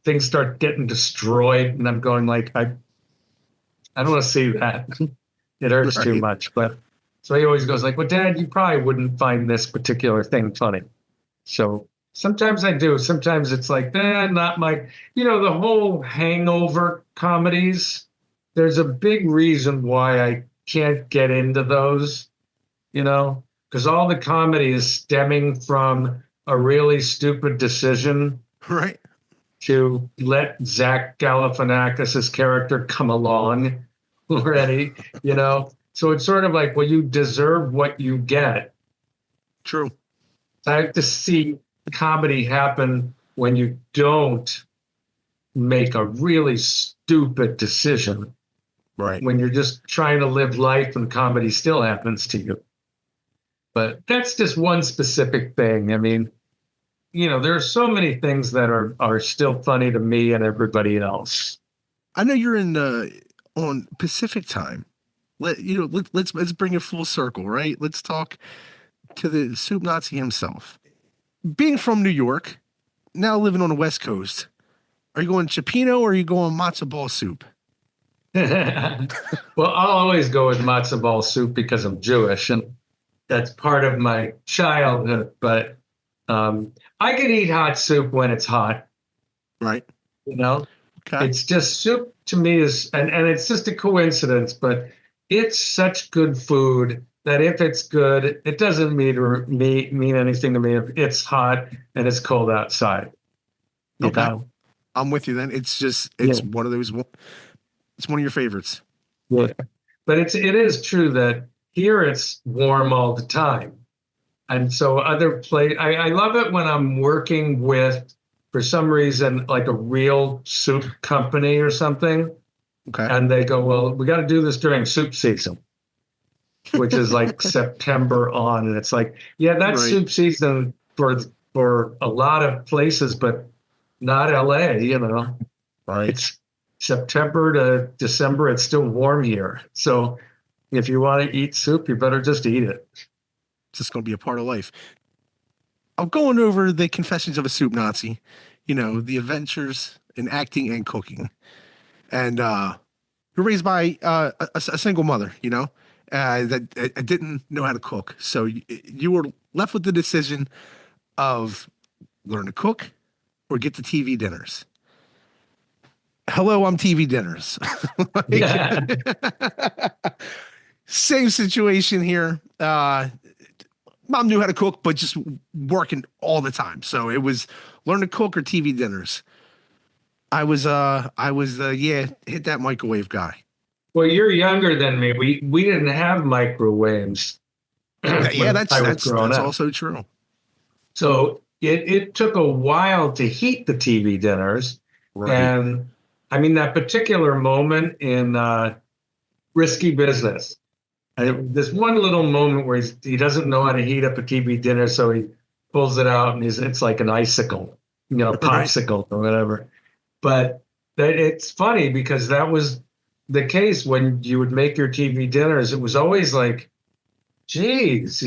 Speaker 3: things start getting destroyed. And I'm going like, I don't want to see that. It hurts too much. But so he always goes like, well, Dad, you probably wouldn't find this particular thing funny. So sometimes I do. Sometimes it's like, not my, the whole Hangover comedies. There's a big reason why I can't get into those, because all the comedy is stemming from a really stupid decision.
Speaker 1: Right.
Speaker 3: To let Zach Galifianakis' character come along already, So it's sort of like, well, you deserve what you get.
Speaker 1: True.
Speaker 3: I have to see comedy happen when you don't make a really stupid decision.
Speaker 1: Right.
Speaker 3: When you're just trying to live life and comedy still happens to you. But that's just one specific thing. I mean, there are so many things that are still funny to me and everybody else.
Speaker 1: I know you're on Pacific time. Let's bring it full circle, right? Let's talk to the soup Nazi himself. Being from New York, now living on the West Coast, are you going Cioppino or are you going matzo ball soup?
Speaker 3: Well, I'll always go with matzo ball soup because I'm Jewish, and that's part of my childhood. But I can eat hot soup when it's hot.
Speaker 1: Right.
Speaker 3: Okay. It's just soup to me is, and it's just a coincidence, but it's such good food that if it's good, it doesn't mean anything to me if it's hot and it's cold outside.
Speaker 1: Okay. I'm with you then. It's one of those, it's one of your favorites.
Speaker 3: Yeah. But it is true that here it's warm all the time. And so I love it when I'm working with, for some reason, like a real soup company or something.
Speaker 1: Okay.
Speaker 3: And they go, well, we got to do this during soup season, which is like September on. And it's like, yeah, that's soup season for a lot of places, but not LA,
Speaker 1: Right.
Speaker 3: It's September to December. It's still warm here. So if you want to eat soup, you better just eat it.
Speaker 1: It's just going to be a part of life. I'm going over the Confessions of a Soup Nazi, the adventures in acting and cooking. And you're raised by a single mother, that didn't know how to cook. So you were left with the decision of learn to cook or get to TV dinners. Hello, I'm TV dinners. Same situation here. Mom knew how to cook, but just working all the time. So it was learn to cook or TV dinners. I was hit that microwave guy.
Speaker 3: Well, you're younger than me. We didn't have microwaves.
Speaker 1: Yeah, that's also true.
Speaker 3: So it took a while to heat the TV dinners.
Speaker 1: Right.
Speaker 3: And I mean, that particular moment in Risky Business, this one little moment where he doesn't know how to heat up a TV dinner, so he pulls it out and it's like an icicle, popsicle or whatever. But it's funny because that was the case when you would make your TV dinners. It was always like, geez,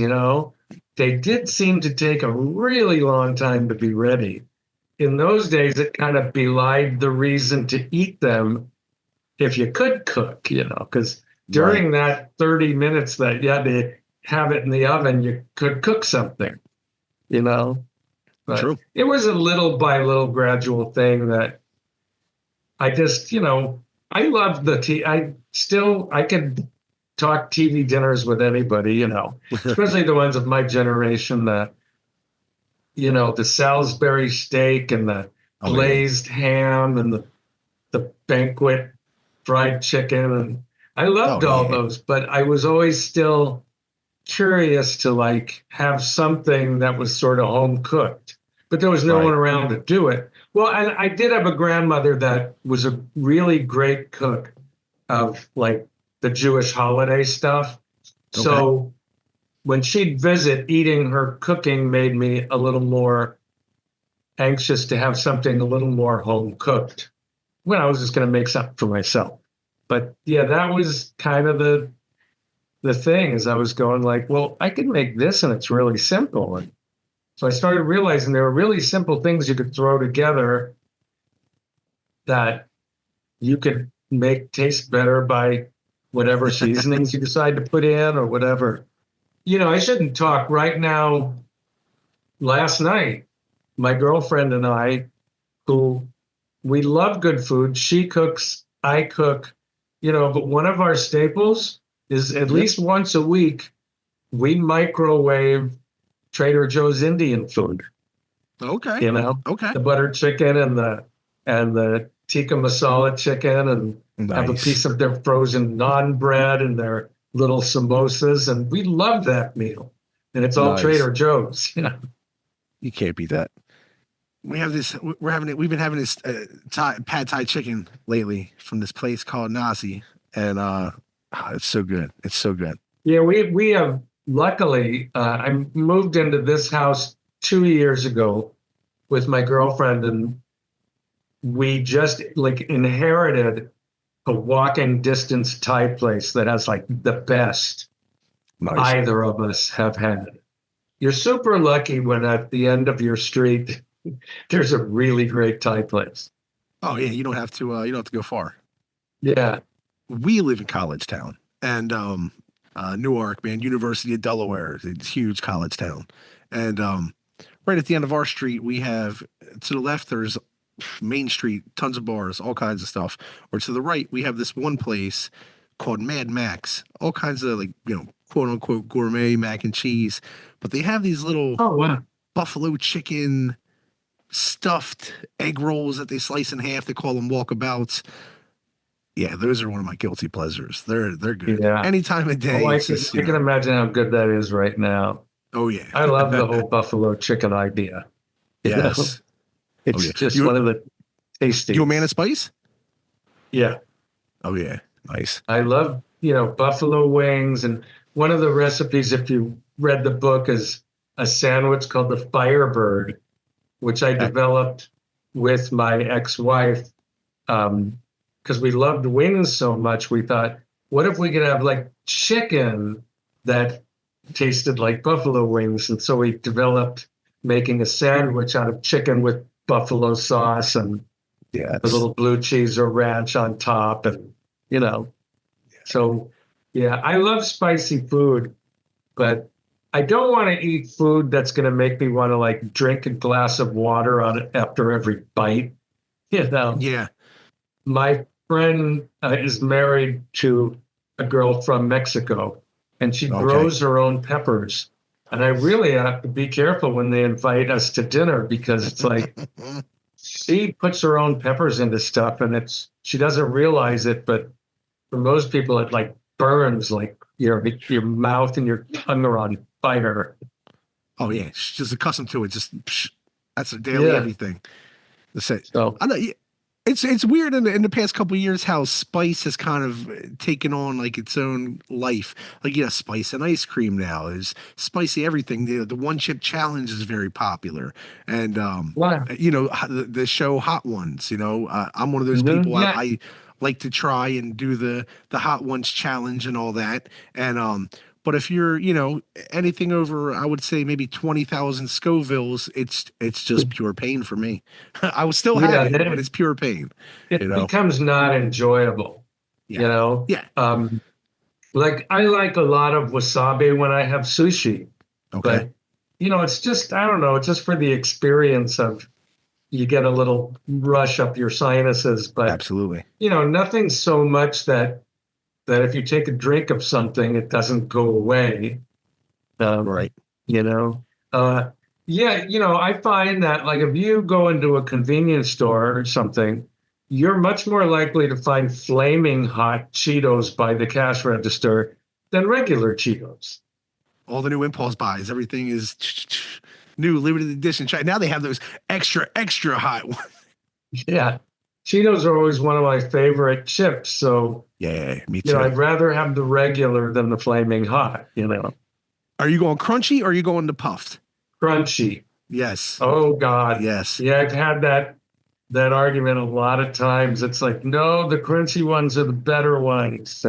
Speaker 3: they did seem to take a really long time to be ready. In those days, it kind of belied the reason to eat them if you could cook, because during that 30 minutes that you had to have it in the oven, you could cook something, But
Speaker 1: True.
Speaker 3: It was a little by little gradual thing that I just, I love I could talk TV dinners with anybody, especially the ones of my generation that, the Salisbury steak and the glazed ham and the banquet fried chicken. And I loved all those, but I was always still curious to like have something that was sort of home cooked, but there was no
Speaker 1: Right.
Speaker 3: one around to do it. Well, and I did have a grandmother that was a really great cook of like the Jewish holiday stuff. So when she'd visit, eating her cooking made me a little more anxious to have something a little more home cooked when I was just going to make something for myself. But yeah, that was kind of the thing is I was going like, well, I can make this and it's really simple. And so I started realizing there were really simple things you could throw together that you could make taste better by whatever seasonings you decide to put in or whatever. You know, I shouldn't talk right now. Last night, my girlfriend and I, who we love good food, she cooks, I cook, you know, but one of our staples is at least once a week, we microwave Trader Joe's Indian food.
Speaker 1: Okay.
Speaker 3: You know,
Speaker 1: Okay.
Speaker 3: the butter chicken and the tikka masala chicken, and have a
Speaker 1: Nice.
Speaker 3: piece of their frozen naan bread and their little samosas, and we love that meal. And it's all
Speaker 1: Nice.
Speaker 3: Trader Joe's. You know,
Speaker 1: You can't beat that. We have this. We've been having this pad thai chicken lately from this place called Nasi, and it's so good. It's so good.
Speaker 3: yeah, we have luckily. I moved into this house 2 years ago with my girlfriend, and we just like inherited a walking distance Thai place that has like the best
Speaker 1: Nice.
Speaker 3: either of us have had. You're super lucky when at the end of your street there's a really great Thai place.
Speaker 1: Oh yeah, you don't have to. You don't have to go far.
Speaker 3: Yeah.
Speaker 1: We live in college town, and Newark, man, University of Delaware. It's a huge college town, and right at the end of our street, we have to the left. There's Main Street, tons of bars, all kinds of stuff. Or to the right, we have this one place called Mad Max, all kinds of like, you know, quote unquote gourmet mac and cheese. But they have these little
Speaker 3: Oh wow.
Speaker 1: buffalo chicken stuffed egg rolls that they slice in half. They call them walkabouts. Yeah, those are one of my guilty pleasures. They're good.
Speaker 3: Yeah.
Speaker 1: Any time of day.
Speaker 3: Oh, I
Speaker 1: it's just,
Speaker 3: can imagine how good that is right now.
Speaker 1: oh yeah.
Speaker 3: I love the whole buffalo chicken idea. You know?
Speaker 1: Yes.
Speaker 3: It's
Speaker 1: yeah.
Speaker 3: just
Speaker 1: You-
Speaker 3: one of the tasty.
Speaker 1: You a man of spice?
Speaker 3: Yeah.
Speaker 1: Oh yeah. Nice.
Speaker 3: I love, you know, buffalo wings. And one of the recipes, if you read the book, is a sandwich called the Firebird, which I developed with my ex-wife. Because we loved wings so much, we thought, what if we could have like chicken that tasted like buffalo wings? And so we developed making a sandwich out of chicken with buffalo sauce and
Speaker 1: Yeah.
Speaker 3: a little blue cheese or ranch on top. And, you know, so yeah, I love spicy food, but I don't want to eat food that's going to make me want to like drink a glass of water on it after every bite. You know,
Speaker 1: Yeah.
Speaker 3: my friend is married to a girl from Mexico, and she grows her own peppers. And I really have to be careful when they invite us to dinner, because it's like she puts her own peppers into stuff, and she doesn't realize it, but for most people it like burns like your mouth and your tongue are on fire.
Speaker 1: Oh yeah. She's just accustomed to it. Just that's a daily everything. That's it.
Speaker 3: So
Speaker 1: I know. Yeah, it's weird in the past couple of years how spice has kind of taken on like its own life. Like, you know, spice and ice cream now is spicy everything. The one chip challenge is very popular, and
Speaker 3: wow.
Speaker 1: you know, the show Hot Ones. You know, I'm one of those people.
Speaker 3: Yeah.
Speaker 1: I like to try and do the Hot Ones challenge and all that, and but if you're, you know, anything over, I would say maybe 20,000 Scovilles, it's just pure pain for me. I will still have it, but it's pure pain.
Speaker 3: It
Speaker 1: you know?
Speaker 3: becomes not enjoyable.
Speaker 1: Yeah.
Speaker 3: You know?
Speaker 1: Yeah.
Speaker 3: Like I like a lot of wasabi when I have sushi.
Speaker 1: Okay.
Speaker 3: But you know, it's just, I don't know, it's just for the experience of, you get a little rush up your sinuses, but
Speaker 1: Absolutely.
Speaker 3: you know, nothing so much that if you take a drink of something, it doesn't go away.
Speaker 1: Right.
Speaker 3: You know, yeah, you know, I find that like if you go into a convenience store or something, you're much more likely to find flaming hot Cheetos by the cash register than regular Cheetos.
Speaker 1: All the new impulse buys, everything is new limited edition. Now they have those extra hot ones.
Speaker 3: Yeah. Cheetos are always one of my favorite chips. So,
Speaker 1: Yeah, me
Speaker 3: you
Speaker 1: too.
Speaker 3: know, I'd rather have the regular than the flaming hot, you know.
Speaker 1: Are you going crunchy or are you going to puffed?
Speaker 3: Crunchy.
Speaker 1: Yes.
Speaker 3: Oh God.
Speaker 1: Yes.
Speaker 3: Yeah, I've had that argument a lot of times. It's like, no, the crunchy ones are the better ones.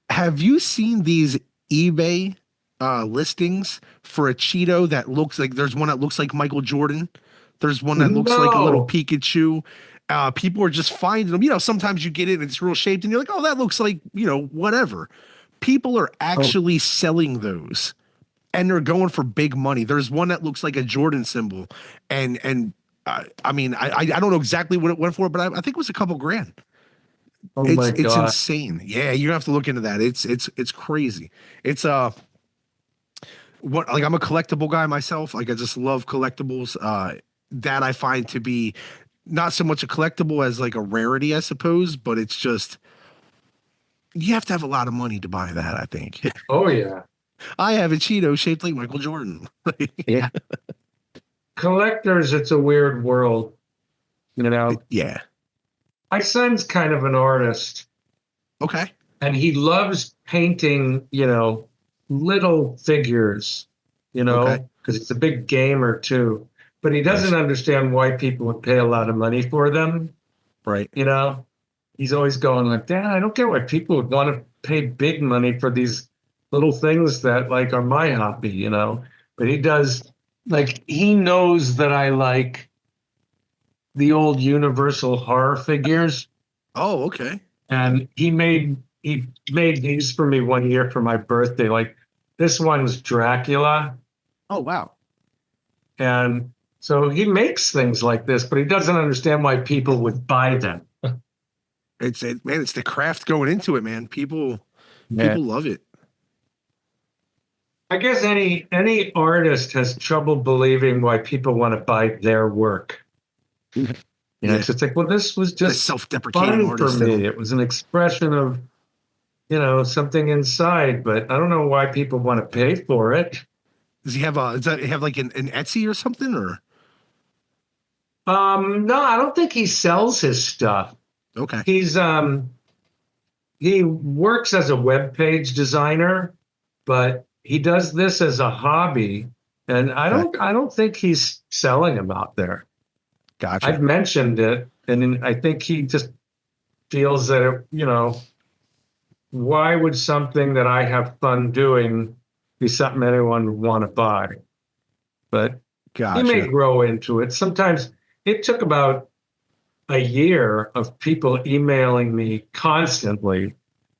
Speaker 1: Have you seen these eBay listings for a Cheeto that looks like there's one that looks like Michael Jordan? There's one that looks like a little
Speaker 3: No.
Speaker 1: Pikachu. People are just finding them. You know, sometimes you get it and it's real shaped and you're like, oh, that looks like, you know, whatever. People are actually selling those and they're going for big money. There's one that looks like a Jordan symbol. And I mean, I don't know exactly what it went for, but I think it was a couple grand.
Speaker 3: Oh my
Speaker 1: It's
Speaker 3: God.
Speaker 1: insane. Yeah, you have to look into that. It's crazy. It's what, like, I'm a collectible guy myself. Like, I just love collectibles. That I find to be not so much a collectible as like a rarity, I suppose, but it's just you have to have a lot of money to buy that, I think.
Speaker 3: Oh yeah.
Speaker 1: I have a Cheeto shaped like Michael Jordan.
Speaker 3: Yeah. Collectors, it's a weird world. You know,
Speaker 1: Yeah.
Speaker 3: my son's kind of an artist
Speaker 1: Okay.
Speaker 3: and he loves painting, you know, little figures, you know,
Speaker 1: Okay.
Speaker 3: because it's a big gamer too. But he doesn't
Speaker 1: Nice.
Speaker 3: understand why people would pay a lot of money for them.
Speaker 1: Right.
Speaker 3: You know, he's always going like, Dad, I don't get why people would want to pay big money for these little things that like are my hobby, you know. But he does, like, he knows that I like the old Universal horror figures.
Speaker 1: Oh, okay.
Speaker 3: And he made these for me one year for my birthday. Like, this one's Dracula.
Speaker 1: Oh, wow.
Speaker 3: And so he makes things like this, but he doesn't understand why people would buy them.
Speaker 1: Man, it's the craft going into it, man. People
Speaker 3: Yeah.
Speaker 1: love it.
Speaker 3: I guess any artist has trouble believing why people want to buy their work. You know,
Speaker 1: Yeah.
Speaker 3: it's just like, well, this was
Speaker 1: The
Speaker 3: just
Speaker 1: self-deprecating
Speaker 3: fun for
Speaker 1: artist.
Speaker 3: me. It was an expression of, you know, something inside, but I don't know why people want to pay for it.
Speaker 1: Does he have does that have like an Etsy or something or?
Speaker 3: No, I don't think he sells his stuff.
Speaker 1: Okay.
Speaker 3: He works as a web page designer, but he does this as a hobby, and I don't think he's selling them out there.
Speaker 1: Gotcha.
Speaker 3: I've mentioned it, and I think he just feels that, you know, why would something that I have fun doing be something anyone would want to buy? But
Speaker 1: Gotcha.
Speaker 3: he may grow into it. Sometimes it took about a year of people emailing me constantly,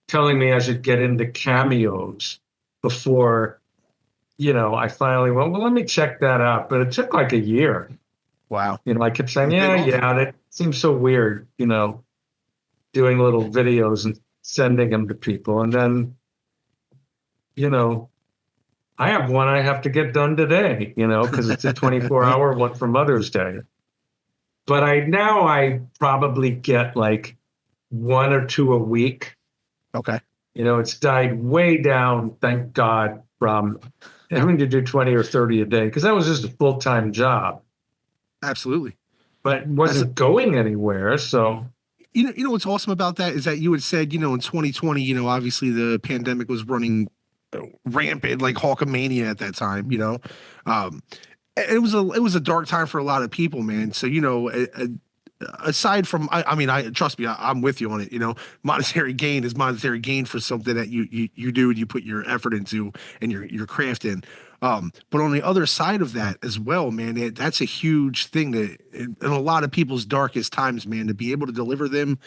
Speaker 3: telling me I should get into cameos before, you know, I finally went, well, let me check that out. But it took like a year.
Speaker 1: Wow.
Speaker 3: You know, I kept saying,
Speaker 1: Big
Speaker 3: yeah, that seems so weird, you know, doing little videos and sending them to people. And then, you know, I have one I have to get done today, you know, because it's a 24-hour one for Mother's Day. But I probably get like one or two a week.
Speaker 1: Okay.
Speaker 3: You know, it's died way down, thank God, from having to do 20 or 30 a day, because that was just a full-time job.
Speaker 1: Absolutely.
Speaker 3: But wasn't going anywhere. So,
Speaker 1: You know what's awesome about that is that you had said, you know, in 2020, you know, obviously the pandemic was running rampant, like Hulkamania at that time, you know. It was a dark time for a lot of people, man. So, you know, aside from, I mean, trust me, I'm with you on it. You know, monetary gain is monetary gain for something that you do and you put your effort into and your craft in. But on the other side of that as well, man, that's a huge thing that in a lot of people's darkest times, man, to be able to deliver them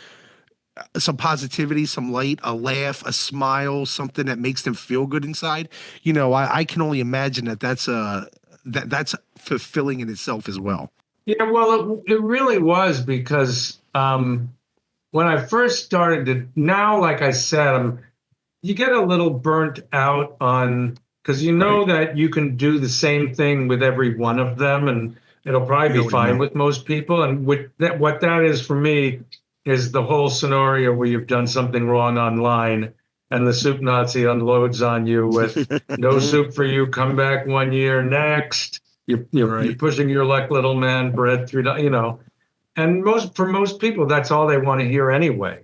Speaker 1: some positivity, some light, a laugh, a smile, something that makes them feel good inside. You know, I can only imagine that's fulfilling in itself as well.
Speaker 3: yeah, well, it really was, because when I first started to, now, like I said, you get a little burnt out on, because you know that you can do the same thing with every one of them, and it'll probably be fine with most people. And what that is for me is the whole scenario where you've done something wrong online and the soup Nazi unloads on you with no soup for you, come back 1 year next. You're pushing your luck, little man, bread through, and for most people, that's all they want to hear anyway.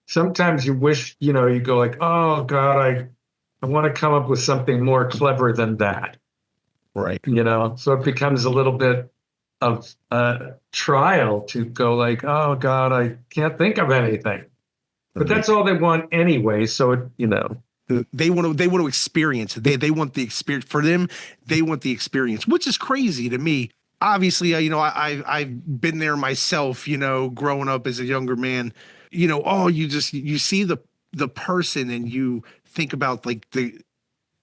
Speaker 3: Sometimes you wish, you go like, oh God, I want to come up with something more clever than that.
Speaker 1: Right.
Speaker 3: So it becomes a little bit of a trial to go like, oh God, I can't think of anything. But that's all they want anyway. So
Speaker 1: they want to experience it. They want the experience. For them, they want the experience, which is crazy to me. Obviously, I've been there myself, growing up as a younger man, you see the person and you think about like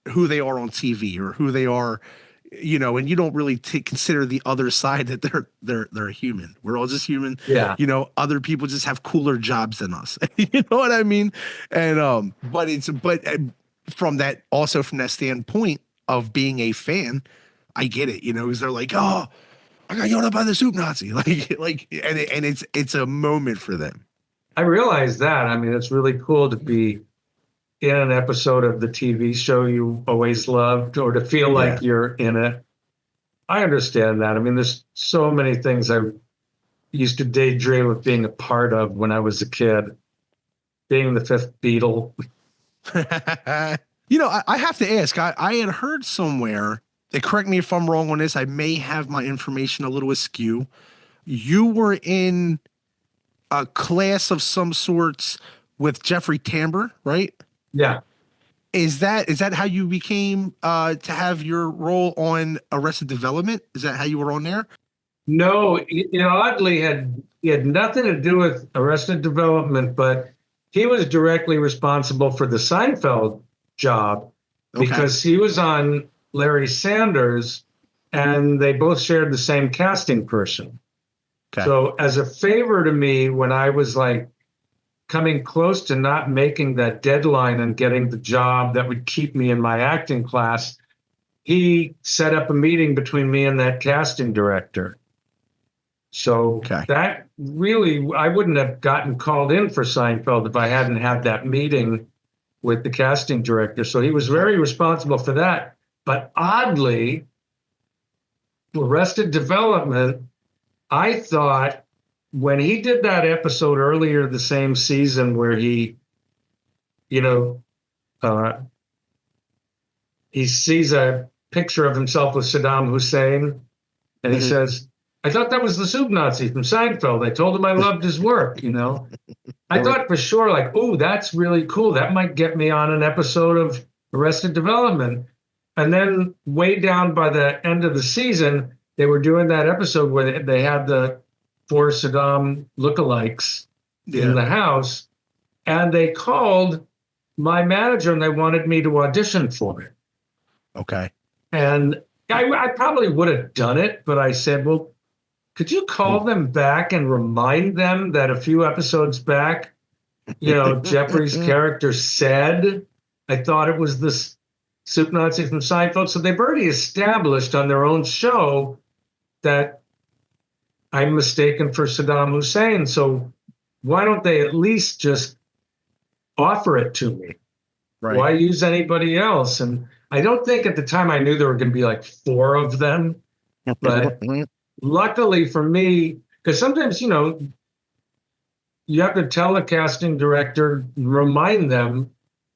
Speaker 1: who they are on TV or who they are, and you don't really consider the other side, that they're a human. We're all just human.
Speaker 3: Yeah.
Speaker 1: Other people just have cooler jobs than us. You know what I mean? And but from that standpoint of being a fan, I get it. Because they're like, oh, I got yelled at by the soup Nazi, and it's a moment for them.
Speaker 3: I realize that. I mean, it's really cool to be in an episode of the TV show you always loved, or to feel like you're in it. I understand that. I mean, there's so many things I used to daydream of being a part of when I was a kid. Being the fifth Beatle.
Speaker 1: I have to ask, I had heard somewhere, and correct me if I'm wrong on this, I may have my information a little askew. You were in a class of some sorts with Jeffrey Tambor, right?
Speaker 3: Yeah.
Speaker 1: Is that how you became to have your role on Arrested Development? Is that how you were on there?
Speaker 3: No, oddly, he had nothing to do with Arrested Development, but he was directly responsible for the Seinfeld job because he was on Larry Sanders, and they both shared the same casting person. Okay. So as a favor to me, when I was like coming close to not making that deadline and getting the job that would keep me in my acting class, he set up a meeting between me and that casting director. So that really, I wouldn't have gotten called in for Seinfeld if I hadn't had that meeting with the casting director. So he was very responsible for that. But oddly, Arrested Development, I thought when he did that episode earlier the same season where he sees a picture of himself with Saddam Hussein, and he says, I thought that was the soup Nazi from Seinfeld. I told him I loved his work, I thought for sure, like, oh, that's really cool. That might get me on an episode of Arrested Development. And then way down by the end of the season, they were doing that episode where they had the 4 Saddam lookalikes in the house, and they called my manager and they wanted me to audition for it.
Speaker 1: Okay. And
Speaker 3: I probably would have done it, but I said, well, could you call them back and remind them that a few episodes back, Jeffrey's character said, I thought it was this soup Nazi from Seinfeld. So they've already established on their own show that I'm mistaken for Saddam Hussein. So why don't they at least just offer it to me? Right. Why use anybody else? And I don't think at the time I knew there were going to be like 4 of them. But luckily for me, because sometimes, you have to tell the casting director, remind them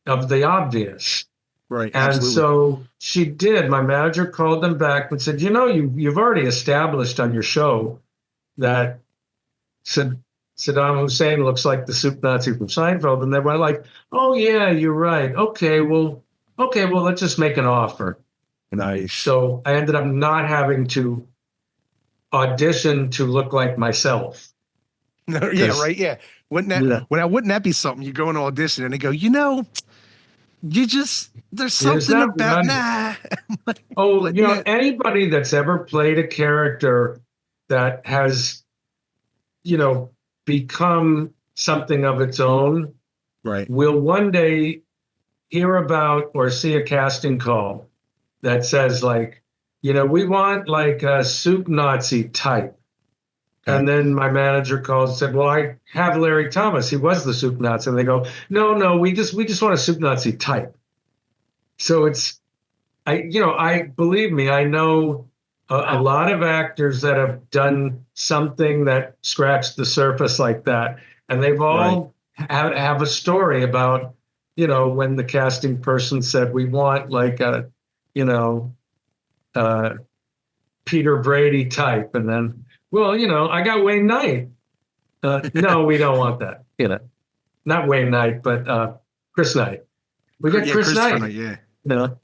Speaker 3: of the obvious.
Speaker 1: Right.
Speaker 3: And
Speaker 1: absolutely.
Speaker 3: So she did. My manager called them back and said, you've already established on your show that Saddam Hussein looks like the soup Nazi from Seinfeld. And they were like, oh, yeah, you're right. Okay, well, let's just make an offer.
Speaker 1: Nice.
Speaker 3: So I ended up not having to audition to look like myself.
Speaker 1: No, yeah, right. Yeah. Wouldn't that be something? You go in audition and they go, there's something about
Speaker 3: anybody that's ever played a character that has, become something of its own,
Speaker 1: right,
Speaker 3: will one day hear about or see a casting call that says like, we want like a soup Nazi type. And then my manager called and said, "Well, I have Larry Thomas. He was the Soup Nazi." And they go, "No, we just want a Soup Nazi type." So I believe me, I know a lot of actors that have done something that scratched the surface like that, and they've all have a story about, when the casting person said, "We want like a, Peter Brady type," and then, "Well, I got Wayne Knight." No, we don't want that. Not Wayne Knight, but Chris Knight. We got Chris Knight.
Speaker 1: Yeah.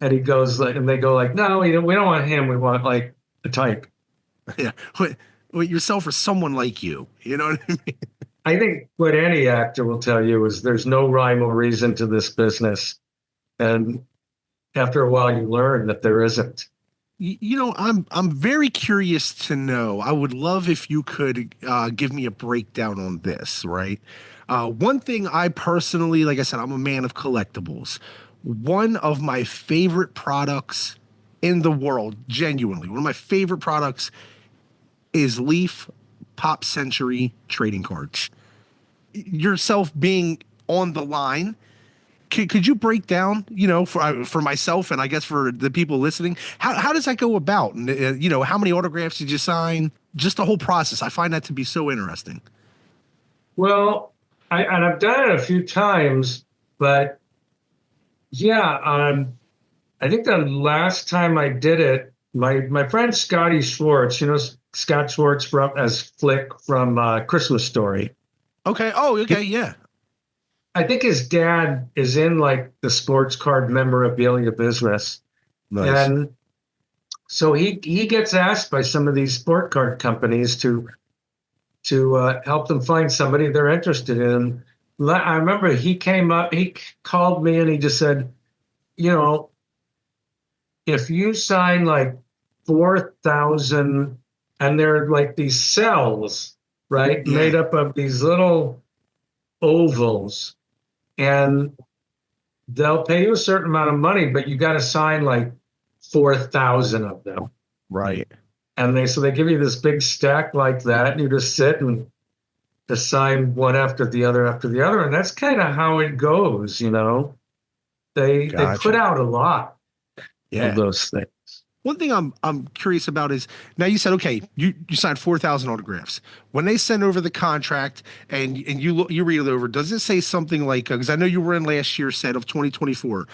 Speaker 3: And he goes like, and they go like, "No, we don't want him. We want like a type."
Speaker 1: Yeah. What yourself or someone like you. You know what I mean?
Speaker 3: I think what any actor will tell you is there's no rhyme or reason to this business, and after a while, you learn that there isn't.
Speaker 1: I'm very curious to know. I would love if you could give me a breakdown on this, right? One thing I personally, like I said, I'm a man of collectibles. One of my favorite products in the world, genuinely, one of my favorite products is Leaf Pop Century trading cards. Yourself being on the line, could you break down, for myself and I guess for the people listening, how does that go about? And, how many autographs did you sign? Just the whole process. I find that to be so interesting.
Speaker 3: Well, I've done it a few times, but yeah, I think the last time I did it, my friend Scotty Schwartz, Scott Schwartz as Flick from Christmas Story.
Speaker 1: Okay. Oh, okay. Yeah.
Speaker 3: I think his dad is in like the sports card memorabilia business.
Speaker 1: Nice.
Speaker 3: And so he gets asked by some of these sport card companies to help them find somebody they're interested in. I remember he called me and he just said, if you sign like 4,000, and they're like these cells, right, made up of these little ovals, and they'll pay you a certain amount of money, but you got to sign like 4,000 of them.
Speaker 1: Right.
Speaker 3: And they give you this big stack like that, and you just sit and just sign one after the other, and that's kind of how it goes. They put out a lot of those things.
Speaker 1: One thing I'm curious about is, now you said, okay, you signed 4,000 autographs. When they send over the contract and you read it over, does it say something like, because I know you were in last year's set of 2024,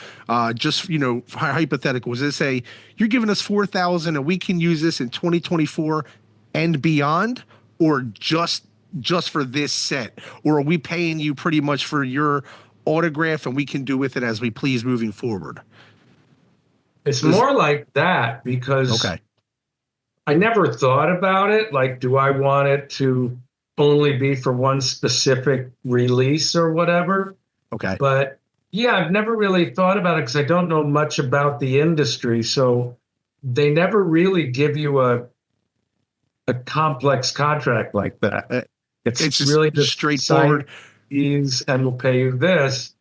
Speaker 1: just, hypothetical, does it say, you're giving us 4,000 and we can use this in 2024 and beyond, or just for this set? Or are we paying you pretty much for your autograph and we can do with it as we please moving forward?
Speaker 3: It's more like that, because I never thought about it. Like, do I want it to only be for one specific release or whatever?
Speaker 1: Okay.
Speaker 3: But yeah, I've never really thought about it because I don't know much about the industry. So they never really give you a complex contract like that. It's just really just straightforward. And we'll pay you this.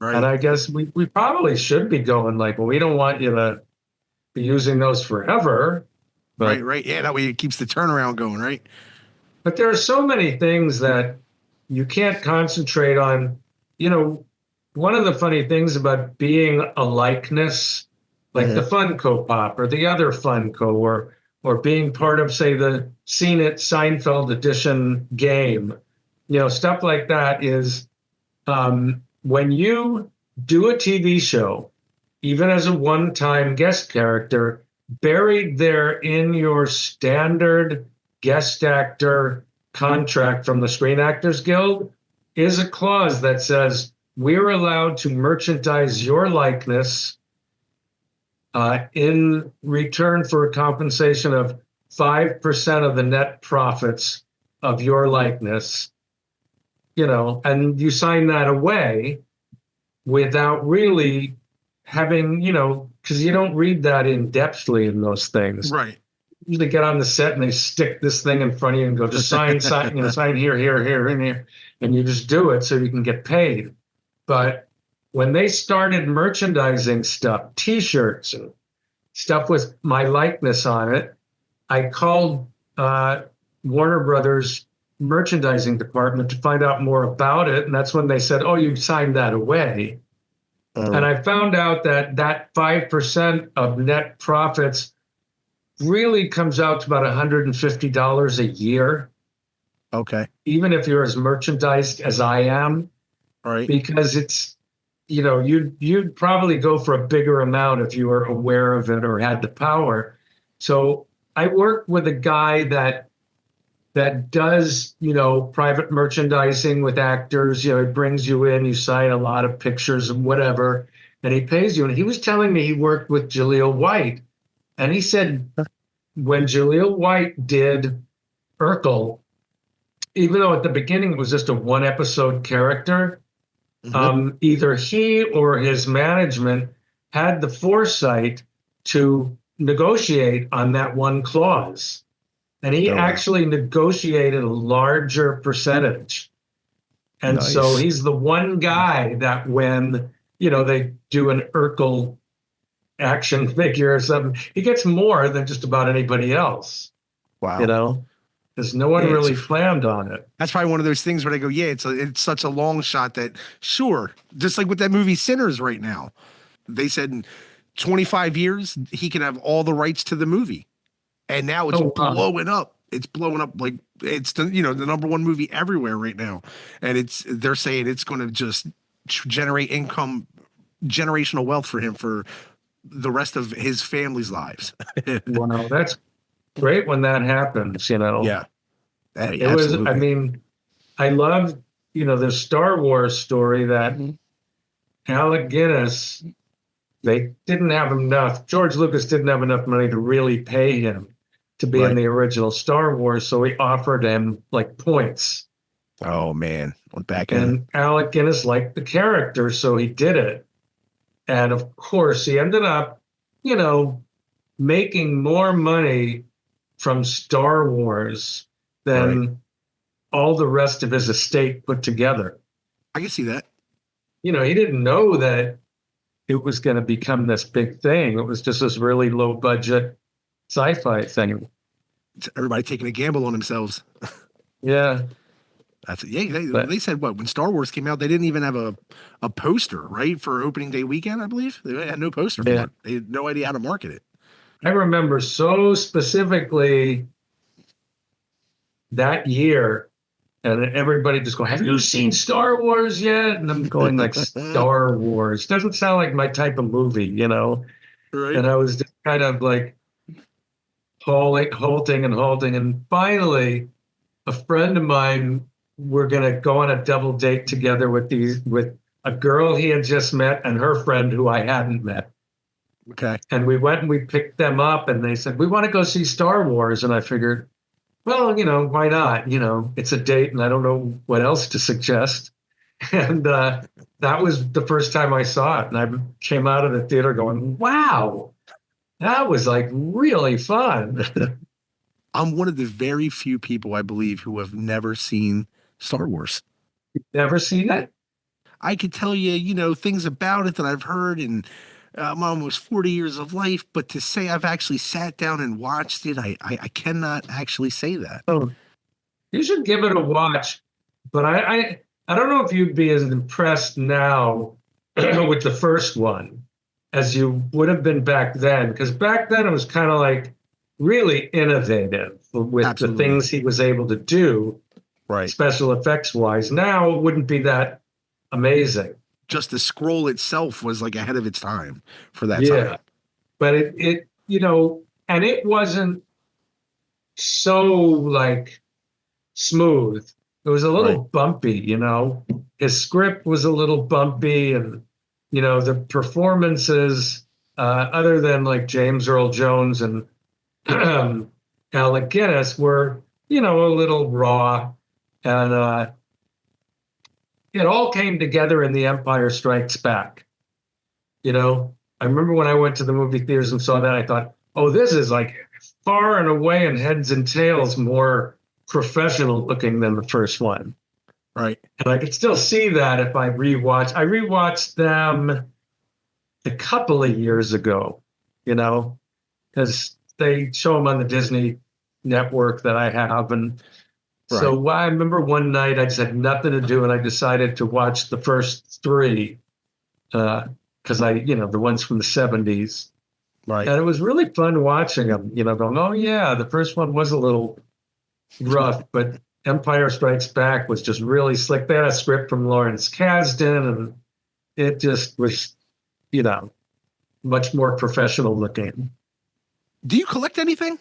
Speaker 3: Right. And I guess we probably should be going like, well, we don't want you to be using those forever. But,
Speaker 1: right. Yeah, that way it keeps the turnaround going, right?
Speaker 3: But there are so many things that you can't concentrate on. One of the funny things about being a likeness, like the Funko Pop or the other Funko, or being part of, say, the Seen It Seinfeld edition game, stuff like that is... when you do a TV show, even as a one-time guest character, buried there in your standard guest actor contract from the Screen Actors Guild is a clause that says, we're allowed to merchandise your likeness in return for a compensation of 5% of the net profits of your likeness. And you sign that away without really having, because you don't read that in depthly in those things.
Speaker 1: Right.
Speaker 3: They get on the set and they stick this thing in front of you and go, just sign, sign here, and here. And you just do it so you can get paid. But when they started merchandising stuff, T-shirts and stuff with my likeness on it, I called Warner Brothers merchandising department to find out more about it. And that's when they said, oh, you signed that away. And I found out that that 5% of net profits really comes out to about $150 a year.
Speaker 1: Okay.
Speaker 3: Even if you're as merchandised as I am,
Speaker 1: All right.
Speaker 3: because it's, you'd probably go for a bigger amount if you were aware of it or had the power. So I work with a guy that does, private merchandising with actors. He brings you in, you sign a lot of pictures and whatever, and he pays you. And he was telling me he worked with Jaleel White. And he said when Jaleel White did Urkel, even though at the beginning it was just a one episode character, either he or his management had the foresight to negotiate on that one clause. And he actually negotiated a larger percentage. And so he's the one guy that when, they do an Urkel action figure or something, he gets more than just about anybody else.
Speaker 1: Wow.
Speaker 3: Because no one really planned on it.
Speaker 1: That's probably one of those things where they go, yeah, it's such a long shot that, sure, just like with that movie Sinners right now, they said in 25 years, he can have all the rights to the movie. And now it's blowing up. It's blowing up like it's the number one movie everywhere right now. And they're saying it's going to just generate income, generational wealth for him for the rest of his family's lives.
Speaker 3: Wow, that's great when that happens,
Speaker 1: Yeah. Hey,
Speaker 3: it was, I mean, I love, the Star Wars story that Alec Guinness, they didn't have enough, George Lucas didn't have enough money to really pay him to be in the original Star Wars, so he offered him like points.
Speaker 1: Oh man, went back
Speaker 3: and Alec Guinness liked the character, so he did it. And of course, he ended up, making more money from Star Wars than all the rest of his estate put together.
Speaker 1: I can see that.
Speaker 3: He didn't know that it was going to become this big thing. It was just this really low budget sci-fi thing.
Speaker 1: Everybody taking a gamble on themselves.
Speaker 3: Yeah.
Speaker 1: That's it. Yeah, they said when Star Wars came out, they didn't even have a poster, right, for opening day weekend, I believe. They had no poster for it. They had no idea how to market it.
Speaker 3: I remember so specifically that year, and everybody just going, have you seen Star Wars yet? And I'm going like, Star Wars doesn't sound like my type of movie,
Speaker 1: Right.
Speaker 3: And I was just kind of like halting. And finally, a friend of mine, we're going to go on a double date together with a girl he had just met and her friend who I hadn't met.
Speaker 1: Okay.
Speaker 3: And we went and we picked them up and they said, we want to go see Star Wars. And I figured, well, why not? It's a date and I don't know what else to suggest. And that was the first time I saw it. And I came out of the theater going, wow, that was like really fun.
Speaker 1: I'm one of the very few people, I believe, who have never seen Star Wars.
Speaker 3: Never seen it?
Speaker 1: I could tell you, things about it that I've heard, and I'm almost 40 years of life, but to say I've actually sat down and watched it, I cannot actually say that.
Speaker 3: Oh, you should give it a watch. But I don't know if you'd be as impressed now with the first one as you would have been back then. Because back then it was kind of like really innovative with the things he was able to do, special effects wise. Now it wouldn't be that amazing.
Speaker 1: Just the scroll itself was like ahead of its time for that time.
Speaker 3: But it and it wasn't so like smooth. It was a little bumpy, His script was a little bumpy, and the performances, other than like James Earl Jones and Alec Guinness, were a little raw, and it all came together in The Empire Strikes Back. I remember when I went to the movie theaters and saw that, I thought, oh, this is like far and away and heads and tails more professional looking than the first one.
Speaker 1: Right.
Speaker 3: And I could still see that if I rewatched. I rewatched them a couple of years ago, because they show them on the Disney network that I have. And
Speaker 1: Right.
Speaker 3: so I remember one night I just had nothing to do, and I decided to watch the first three because the ones from the 70s.
Speaker 1: Right.
Speaker 3: And it was really fun watching them, going, oh, yeah, the first one was a little rough, but Empire Strikes Back was just really slick. They had a script from Lawrence Kasdan, and it just was, much more professional looking.
Speaker 1: Do you collect anything?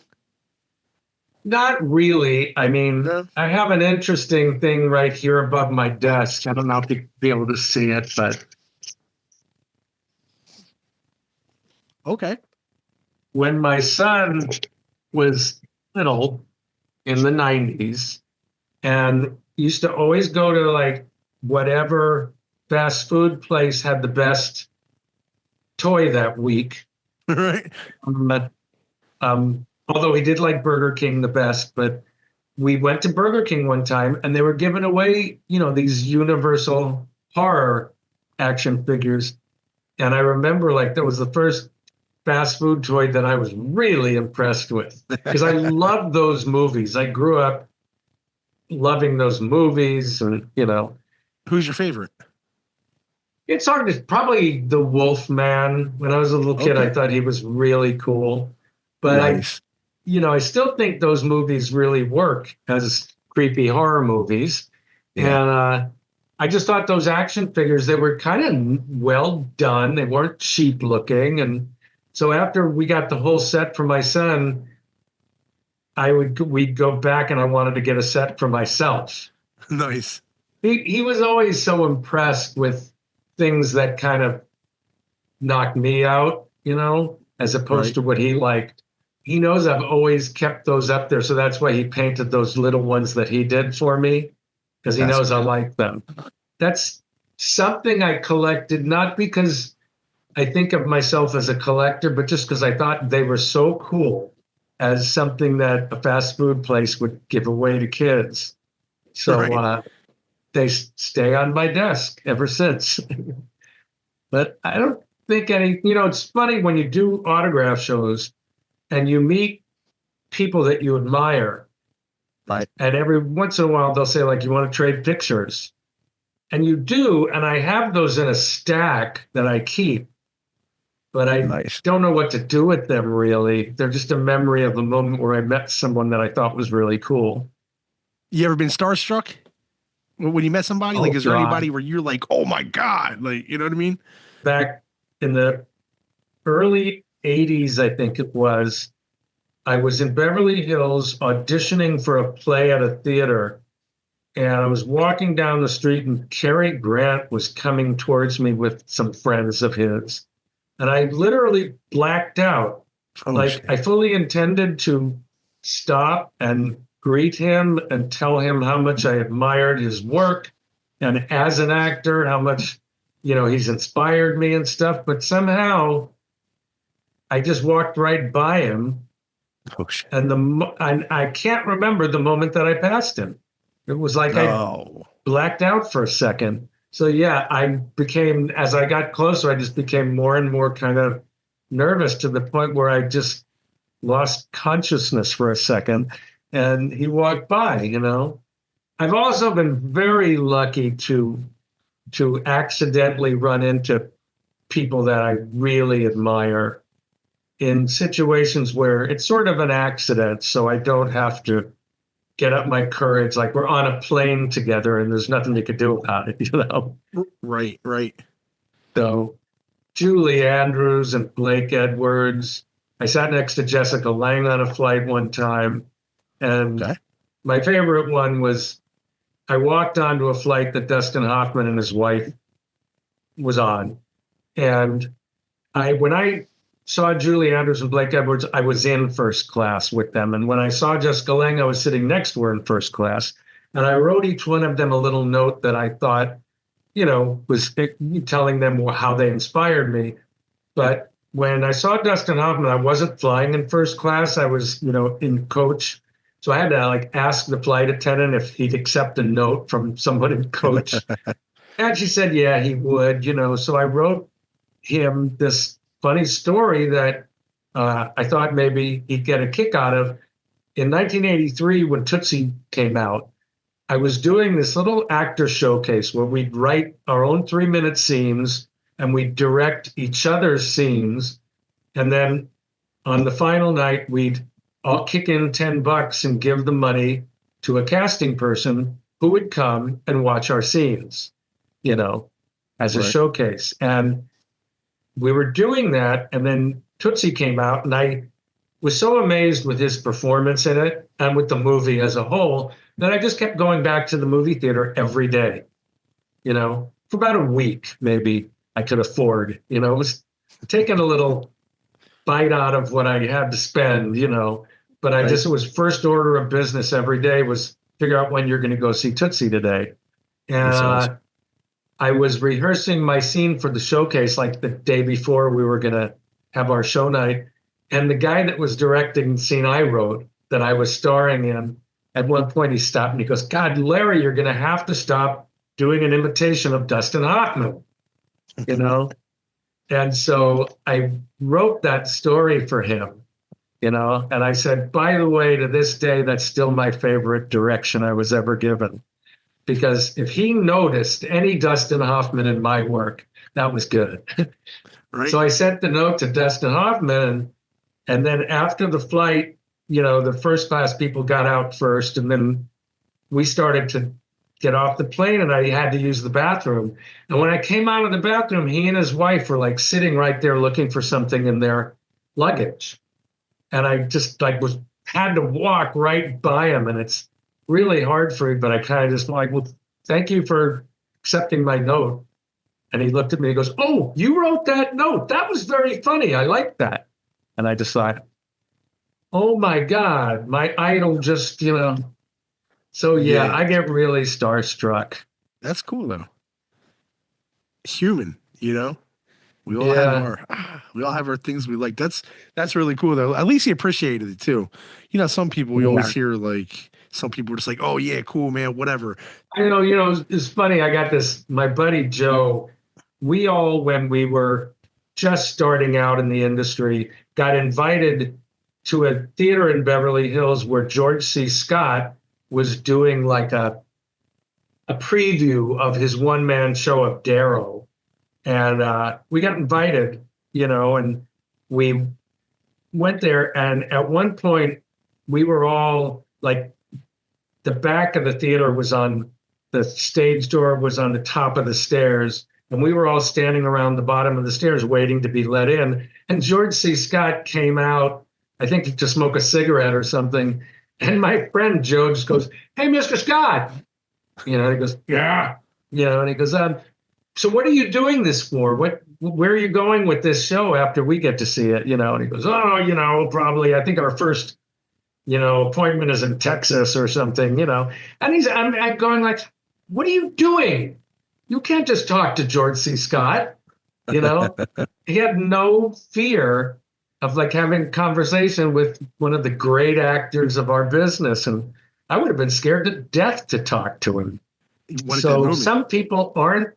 Speaker 3: Not really. I mean,
Speaker 1: No.
Speaker 3: I have an interesting thing right here above my desk. I don't know if you'll be able to see it, but
Speaker 1: Okay.
Speaker 3: when my son was little in the 90s and used to always go to like whatever fast food place had the best toy that week.
Speaker 1: Right.
Speaker 3: But although he did like Burger King the best, but we went to Burger King one time and they were giving away, these Universal horror action figures. And I remember like that was the first fast food toy that I was really impressed with because I loved those movies. I grew up loving those movies and,
Speaker 1: Who's your favorite?
Speaker 3: it's hard to probably the Wolfman. When I was a little kid, I
Speaker 1: Okay.
Speaker 3: thought he was really cool. But
Speaker 1: Nice.
Speaker 3: I still think those movies really work as creepy horror movies.
Speaker 1: Yeah.
Speaker 3: And I just thought those action figures, they were kind of well done. They weren't cheap looking. And so after we got the whole set for my son, we'd go back and I wanted to get a set for myself.
Speaker 1: Nice.
Speaker 3: He was always so impressed with things that kind of knocked me out, as opposed
Speaker 1: Right.
Speaker 3: to what he liked. He knows I've always kept those up there. So that's why he painted those little ones that he did for me, because he
Speaker 1: That's
Speaker 3: knows I
Speaker 1: cool.
Speaker 3: like them. That's something I collected, not because I think of myself as a collector, but just because I thought they were so cool as something that a fast food place would give away to kids. So
Speaker 1: Right.
Speaker 3: they stay on my desk ever since. But I don't think it's funny when you do autograph shows and you meet people that you admire.
Speaker 1: Right.
Speaker 3: And every once in a while, they'll say, like, you want to trade pictures? And you do. And I have those in a stack that I keep. But I
Speaker 1: Nice.
Speaker 3: don't know what to do with them, really. They're just a memory of the moment where I met someone that I thought was really cool.
Speaker 1: You ever been starstruck when you met somebody?
Speaker 3: Oh,
Speaker 1: Like, is there
Speaker 3: God.
Speaker 1: anybody where you're like, oh my God, like, you know what I mean?
Speaker 3: Back in the early 80s, I think it was, I was in Beverly Hills auditioning for a play at a theater. And I was walking down the street and Cary Grant was coming towards me with some friends of his. And I literally blacked out.
Speaker 1: Oh,
Speaker 3: Like
Speaker 1: shit.
Speaker 3: I fully intended to stop and greet him and tell him how much I admired his work and as an actor, how much, he's inspired me and stuff. But somehow I just walked right by him.
Speaker 1: Oh, shit.
Speaker 3: And I can't remember the moment that I passed him. It was like I
Speaker 1: Oh,
Speaker 3: blacked out for a second. So yeah, as I got closer, I just became more and more kind of nervous to the point where I just lost consciousness for a second. And he walked by, I've also been very lucky to accidentally run into people that I really admire in situations where it's sort of an accident, so I don't have to get up my courage. Like we're on a plane together and there's nothing you could do about it,
Speaker 1: right, right.
Speaker 3: So Julie Andrews and Blake Edwards. I sat next to Jessica Lange on a flight one time. And
Speaker 1: Okay.
Speaker 3: my favorite one was I walked onto a flight that Dustin Hoffman and his wife was on. And when I saw Julie Andrews and Blake Edwards, I was in first class with them. And when I saw Jessica Lange, I was sitting next to her in first class. And I wrote each one of them a little note that I thought, was telling them how they inspired me. But when I saw Dustin Hoffman, I wasn't flying in first class. I was, in coach. So I had to ask the flight attendant if he'd accept a note from someone in coach. And she said, yeah, he would, So I wrote him this funny story that I thought maybe he'd get a kick out of. in 1983, when Tootsie came out, I was doing this little actor showcase where we'd write our own 3-minute scenes and we'd direct each other's scenes. And then on the final night, we'd all kick in $10 and give the money to a casting person who would come and watch our scenes, as a showcase. And we were doing that. And then Tootsie came out, and I was so amazed with his performance in it and with the movie as a whole that I just kept going back to the movie theater every day, for about a week, maybe I could afford, it was taking a little bite out of what I had to spend, but I just, it was first order of business every day was figure out when you're going to go see Tootsie today. And I was rehearsing my scene for the showcase like the day before we were going to have our show night. And the guy that was directing the scene I wrote that I was starring in, at one point he stopped and he goes, God, Larry, you're going to have to stop doing an imitation of Dustin Hoffman, And so I wrote that story for him, and I said, by the way, to this day, that's still my favorite direction I was ever given. Because if he noticed any Dustin Hoffman in my work, that was good. Right. So I sent the note to Dustin Hoffman, and then after the flight, the first class people got out first, and then we started to get off the plane, and I had to use the bathroom. And when I came out of the bathroom, he and his wife were like sitting right there looking for something in their luggage. And I just had to walk right by him, and it's really hard for me, but I kind of just well, thank you for accepting my note. And he looked at me and goes, oh, you wrote that note. That was very funny. I like that. And I just thought, oh my God, my idol just, So yeah, I get really starstruck.
Speaker 1: That's cool though. Human, we all have our things we like. That's really cool though. At least he appreciated it too. Some people we always hear some people are just like, oh yeah, cool, man, whatever.
Speaker 3: It's funny. I got my buddy Joe. We all, when we were just starting out in the industry, got invited to a theater in Beverly Hills where George C. Scott was doing like a preview of his one-man show of Darrow. And we got invited, and we went there. And at one point, we were all like, the back of the theater was on, the stage door was on the top of the stairs. And we were all standing around the bottom of the stairs waiting to be let in. And George C. Scott came out, I think to smoke a cigarette or something. And my friend Joe just goes, hey, Mr. Scott. He goes, yeah. And he goes, so what are you doing this for? Where are you going with this show after we get to see it? And he goes, oh, probably, I think our first, appointment is in Texas or something, And I'm going like, what are you doing? You can't just talk to George C. Scott, He had no fear of having a conversation with one of the great actors of our business. And I would have been scared to death to talk to him. So some people aren't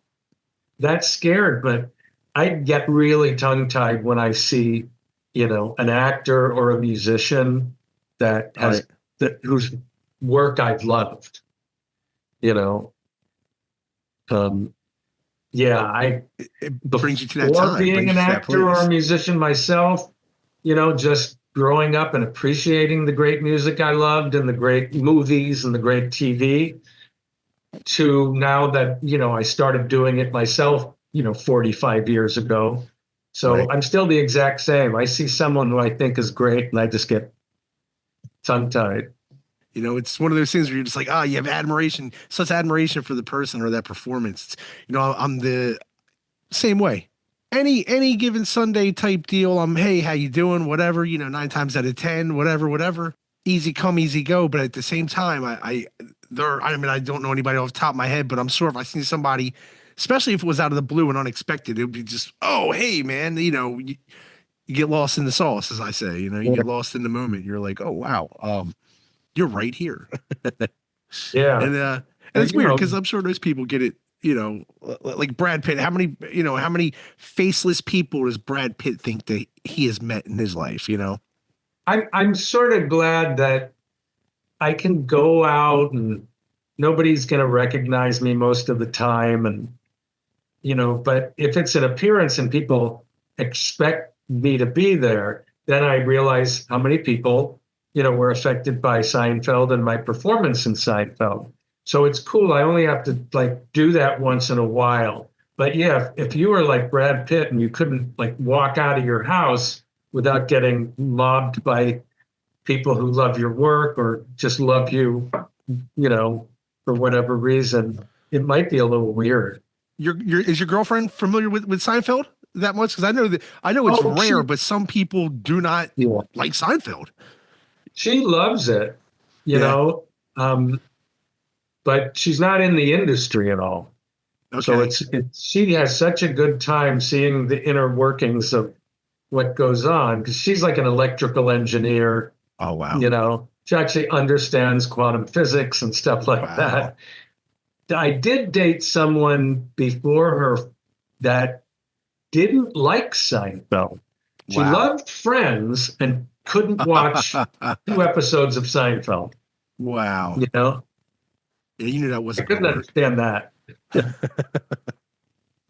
Speaker 3: that scared, but I get really tongue-tied when I see, an actor or a musician that has whose work I've loved,
Speaker 1: it brings you to that time.
Speaker 3: Being an actor or a musician myself, just growing up and appreciating the great music I loved and the great movies and the great TV, to now that, I started doing it myself, 45 years ago. So I'm still the exact same. I see someone who I think is great and I just get tongue-tied.
Speaker 1: It's one of those things where you're just like, you have such admiration for the person or that performance. I'm the same way. Any given Sunday type deal, I'm, hey, how you doing? Whatever, 9 times out of 10, whatever. Easy come, easy go. But at the same time, I don't know anybody off the top of my head, but I'm sure if I see somebody, especially if it was out of the blue and unexpected, it would be just, oh, hey, man, you get lost in the sauce, as I say. You get lost in the moment. You're like, oh, wow. You're right here.
Speaker 3: Yeah.
Speaker 1: And it's weird because I'm sure those people get it, like Brad Pitt. How many faceless people does Brad Pitt think that he has met in his life,
Speaker 3: I'm sort of glad that I can go out and nobody's going to recognize me most of the time. And, but if it's an appearance and people expect me to be there, then I realize how many people, were affected by Seinfeld and my performance in Seinfeld. So it's cool. I only have to do that once in a while. But yeah, if you were like Brad Pitt and you couldn't walk out of your house without getting mobbed by people who love your work or just love you, for whatever reason, it might be a little weird.
Speaker 1: Is your girlfriend familiar with Seinfeld that much? Because I know it's rare, but some people do not like Seinfeld.
Speaker 3: She loves it, you know, but she's not in the industry at all. Okay. So she has such a good time seeing the inner workings of what goes on, because she's like an electrical engineer.
Speaker 1: Oh, wow.
Speaker 3: She actually understands quantum physics and stuff like that. I did date someone before her that didn't like Seinfeld. She loved Friends and couldn't watch 2 episodes of Seinfeld.
Speaker 1: Wow.
Speaker 3: Yeah,
Speaker 1: you knew that wasn't
Speaker 3: I couldn't understand that.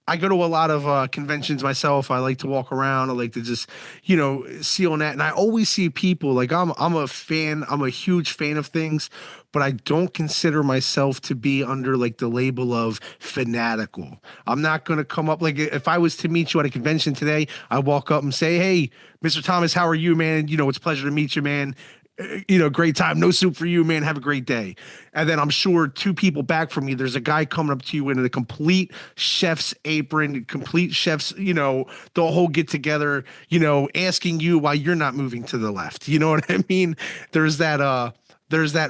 Speaker 1: I go to a lot of conventions myself. I like to walk around. I like to just, see on that. And I always see people I'm a fan. I'm a huge fan of things, but I don't consider myself to be under the label of fanatical. I'm not going to come up if I was to meet you at a convention today, I walk up and say, "Hey, Mr. Thomas, how are you, man? It's a pleasure to meet you, man. Great time. No soup for you, man. Have a great day." And then I'm sure 2 people back from me, there's a guy coming up to you in a complete chef's apron, complete chef's, the whole get together, asking you why you're not moving to the left. You know what I mean? There's that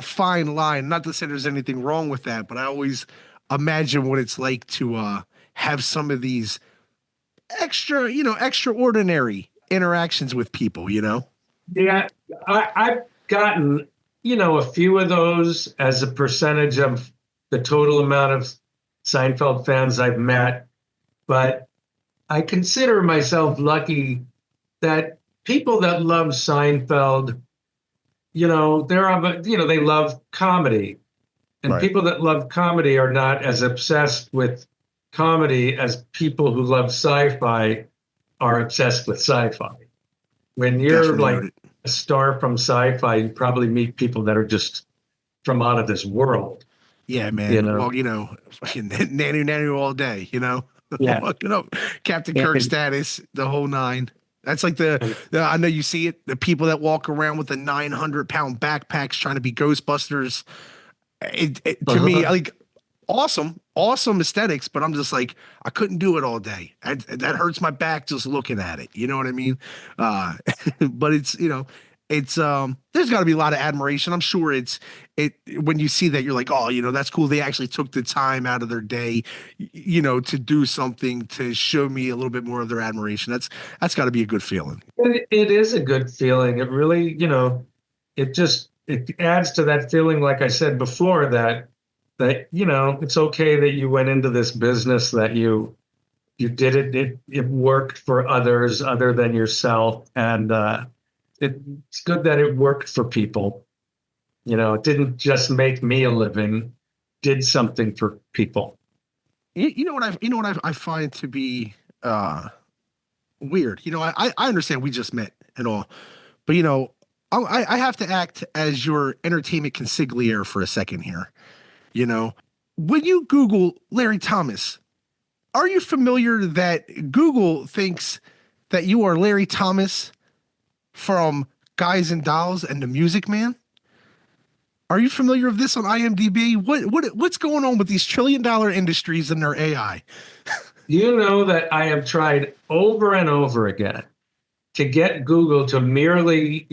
Speaker 1: fine line. Not to say there's anything wrong with that, but I always imagine what it's like to have some of these extraordinary interactions with people,
Speaker 3: Yeah, I've gotten, a few of those as a percentage of the total amount of Seinfeld fans I've met. But I consider myself lucky that people that love Seinfeld, they love comedy. And people that love comedy are not as obsessed with comedy as people who love sci-fi are obsessed with sci-fi. When you're a star from sci-fi, you probably meet people that are just from out of this world.
Speaker 1: Yeah, man. Well, nanu all day,
Speaker 3: Yeah.
Speaker 1: Captain Kirk status, the whole 9. That's like I know you see it, the people that walk around with the 900-pound backpacks trying to be Ghostbusters. To me, awesome aesthetics, but I'm just I couldn't do it all day. That hurts my back just looking at it. You know what I mean? But it's there's got to be a lot of admiration. I'm sure when you see that, you're like, oh, that's cool. They actually took the time out of their day, to do something to show me a little bit more of their admiration. That's got to be a good feeling.
Speaker 3: It is a good feeling. It really, it adds to that feeling, like I said before, that it's okay that you went into this business, that you did it worked for others other than yourself, and it's good that it worked for people. It didn't just make me a living, did something for people.
Speaker 1: You know what I find to be weird. I understand we just met and all, but I have to act as your entertainment consigliere for a second here. When you Google Larry Thomas, are you familiar that Google thinks that you are Larry Thomas from Guys and Dolls and The Music Man? Are you familiar with this on IMDb? What's going on with these trillion-dollar industries and their AI?
Speaker 3: You know that I have tried over and over again to get Google to merely,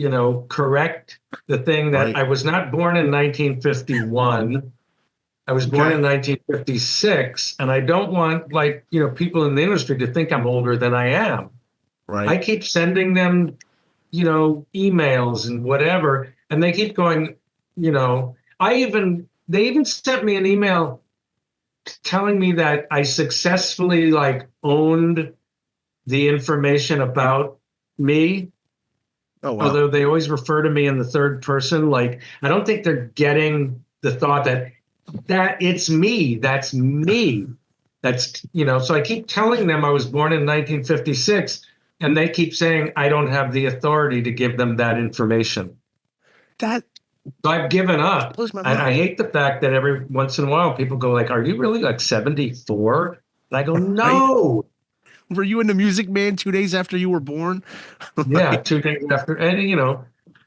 Speaker 3: correct the thing that I was not born in 1951. I was born in 1956, and I don't want people in the industry to think I'm older than I am.
Speaker 1: Right.
Speaker 3: I keep sending them, emails and whatever, and they keep going, they even sent me an email telling me that I successfully owned the information about me.
Speaker 1: Oh wow.
Speaker 3: although they always refer to me in the third person. Like, I don't think they're getting the thought that it's me. That's me. That's, so I keep telling them I was born in 1956, and they keep saying I don't have the authority to give them that information.
Speaker 1: That
Speaker 3: So I've given up.
Speaker 1: blows my
Speaker 3: And I
Speaker 1: mind.
Speaker 3: hate the fact that every once in a while people go like, "Are you really like 74?" And I go,
Speaker 1: Right?
Speaker 3: "No."
Speaker 1: Were you into Music Man 2 days after you were born?
Speaker 3: Yeah, 2 days after, and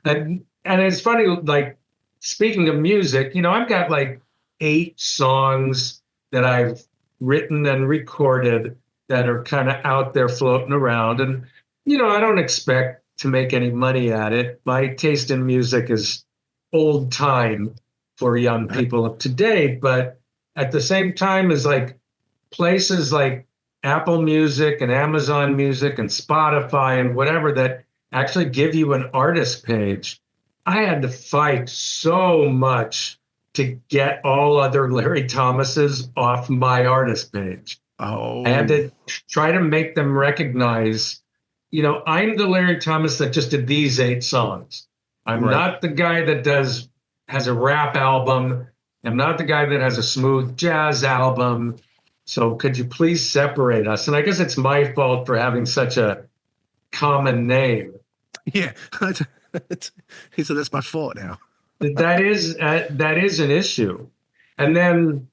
Speaker 3: and it's funny. Like, speaking of music, I've got like 8 songs that I've written and recorded that are kind of out there floating around, and I don't expect to make any money at it. My taste in music is old time for young people of today, but at the same time, is like places like Apple Music and Amazon Music and Spotify and whatever that actually give you an artist page. I had to fight so much to get all other Larry Thomases off my artist page.
Speaker 1: Oh,
Speaker 3: I had to try to make them recognize, I'm the Larry Thomas that just did these 8 songs. I'm
Speaker 1: right.
Speaker 3: not the guy that has a rap album. I'm not the guy that has a smooth jazz album. So could you please separate us? And I guess it's my fault for having such a common name.
Speaker 1: Yeah. He said that's my fault now.
Speaker 3: That is an issue. And then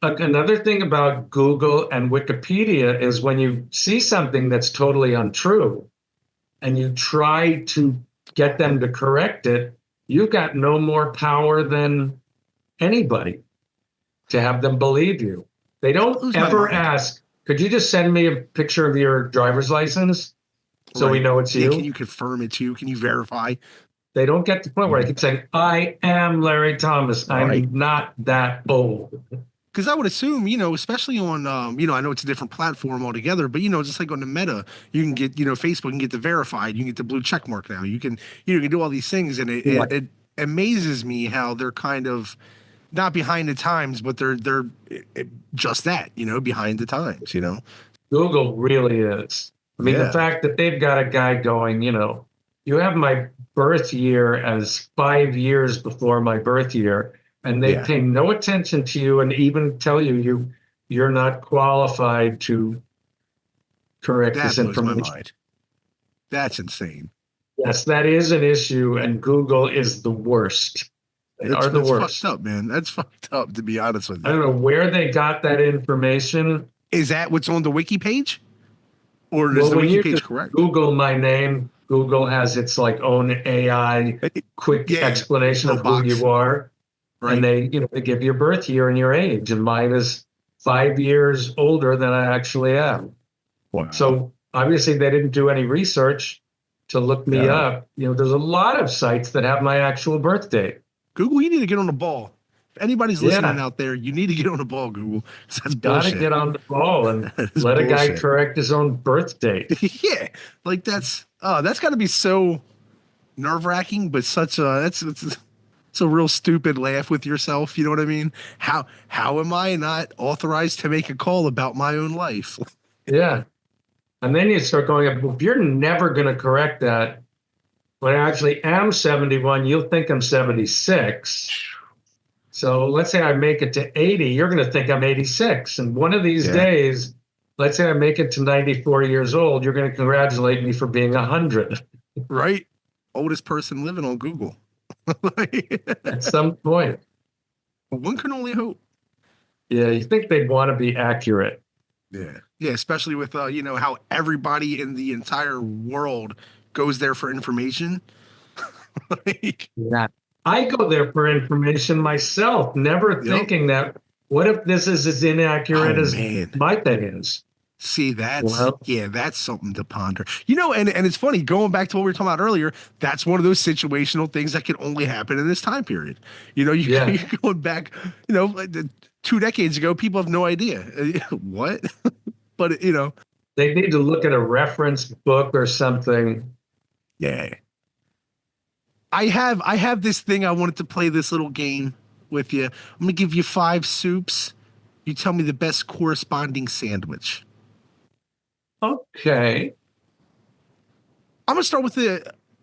Speaker 3: another thing about Google and Wikipedia is when you see something that's totally untrue and you try to get them to correct it, you've got no more power than anybody to have them believe you. They don't ever ask, could you just send me a picture of your driver's license so we know it's you?
Speaker 1: Can you confirm it too? Can you verify?
Speaker 3: They don't get to the point where I keep saying, I am Larry Thomas. I'm not that old.
Speaker 1: Because I would assume, especially on, I know it's a different platform altogether, but, just like on the Meta, you can get, Facebook can get the verified, you can get the blue check mark now. You can, you can do all these things. And it amazes me how they're kind of not behind the times, but they're just that, behind the times,
Speaker 3: Google really is. I mean, the fact that they've got a guy going, you have my birth year as 5 years before my birth year, and they pay no attention to you and even tell you're not qualified to correct this information.
Speaker 1: My mind. That's insane.
Speaker 3: Yes, that is an issue, and Google is the worst. They are the worst.
Speaker 1: That's fucked up, man. That's fucked up, to be honest with you.
Speaker 3: I don't know where they got that information.
Speaker 1: Is that what's on the wiki page? Or is the wiki page correct?
Speaker 3: Google my name. Google has its like own AI quick explanation of who you are. Right. And they give you your birth year and your age. And mine is 5 years older than I actually am.
Speaker 1: Wow.
Speaker 3: So obviously they didn't do any research to look me up. There's a lot of sites that have my actual birth date.
Speaker 1: Google, you need to get on the ball. If anybody's listening out there, you need to get on the ball, Google. That's bullshit.
Speaker 3: Gotta get on the ball and let a guy correct his own birth date.
Speaker 1: Yeah, like that's got to be so nerve-wracking, but such a it's a real stupid laugh with yourself. You know what I mean? How am I not authorized to make a call about my own life?
Speaker 3: Yeah, and then you start going, well, if you're never going to correct that, when I actually am 71, you'll think I'm 76. So let's say I make it to 80, you're going to think I'm 86. And one of these days, let's say I make it to 94 years old, you're going to congratulate me for being 100.
Speaker 1: Right? Oldest person living on Google.
Speaker 3: At some point.
Speaker 1: One can only hope.
Speaker 3: Yeah, you think they'd want to be accurate.
Speaker 1: Yeah. Yeah, especially with, how everybody in the entire world goes there for information.
Speaker 3: I go there for information myself, never thinking that, what if this is as inaccurate as my thing is?
Speaker 1: See, that's something to ponder. And it's funny, going back to what we were talking about earlier, that's one of those situational things that can only happen in this time period. You're going back, like 2 decades ago, people have no idea. What? But,
Speaker 3: they need to look at a reference book or something.
Speaker 1: Yeah. I have this thing. I wanted to play this little game with you. I'm going to give you 5 soups. You tell me the best corresponding sandwich.
Speaker 3: Okay.
Speaker 1: I'm going to start with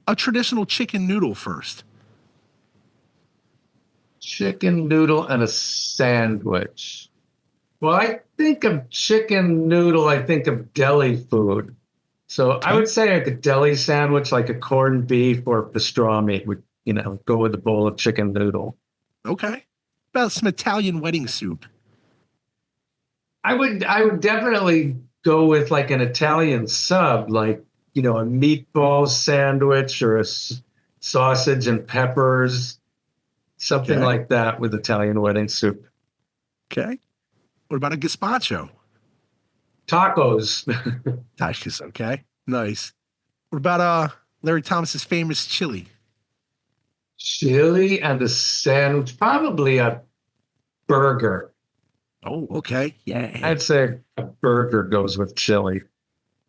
Speaker 1: a traditional chicken noodle first.
Speaker 3: Chicken noodle and a sandwich. Well, I think of chicken noodle, I think of deli food. So I would say like a deli sandwich, like a corned beef or pastrami would, go with a bowl of chicken noodle.
Speaker 1: Okay. About some Italian wedding soup.
Speaker 3: I would definitely go with like an Italian sub, like, a meatball sandwich or a sausage and peppers, something
Speaker 1: Okay.
Speaker 3: like that with Italian wedding soup.
Speaker 1: Okay. What about a gazpacho?
Speaker 3: Tacos.
Speaker 1: Tacos. Okay. Nice. What about Larry Thomas's famous chili?
Speaker 3: Chili and a sandwich, probably a burger.
Speaker 1: Oh, okay. Yeah.
Speaker 3: I'd say a burger goes with chili.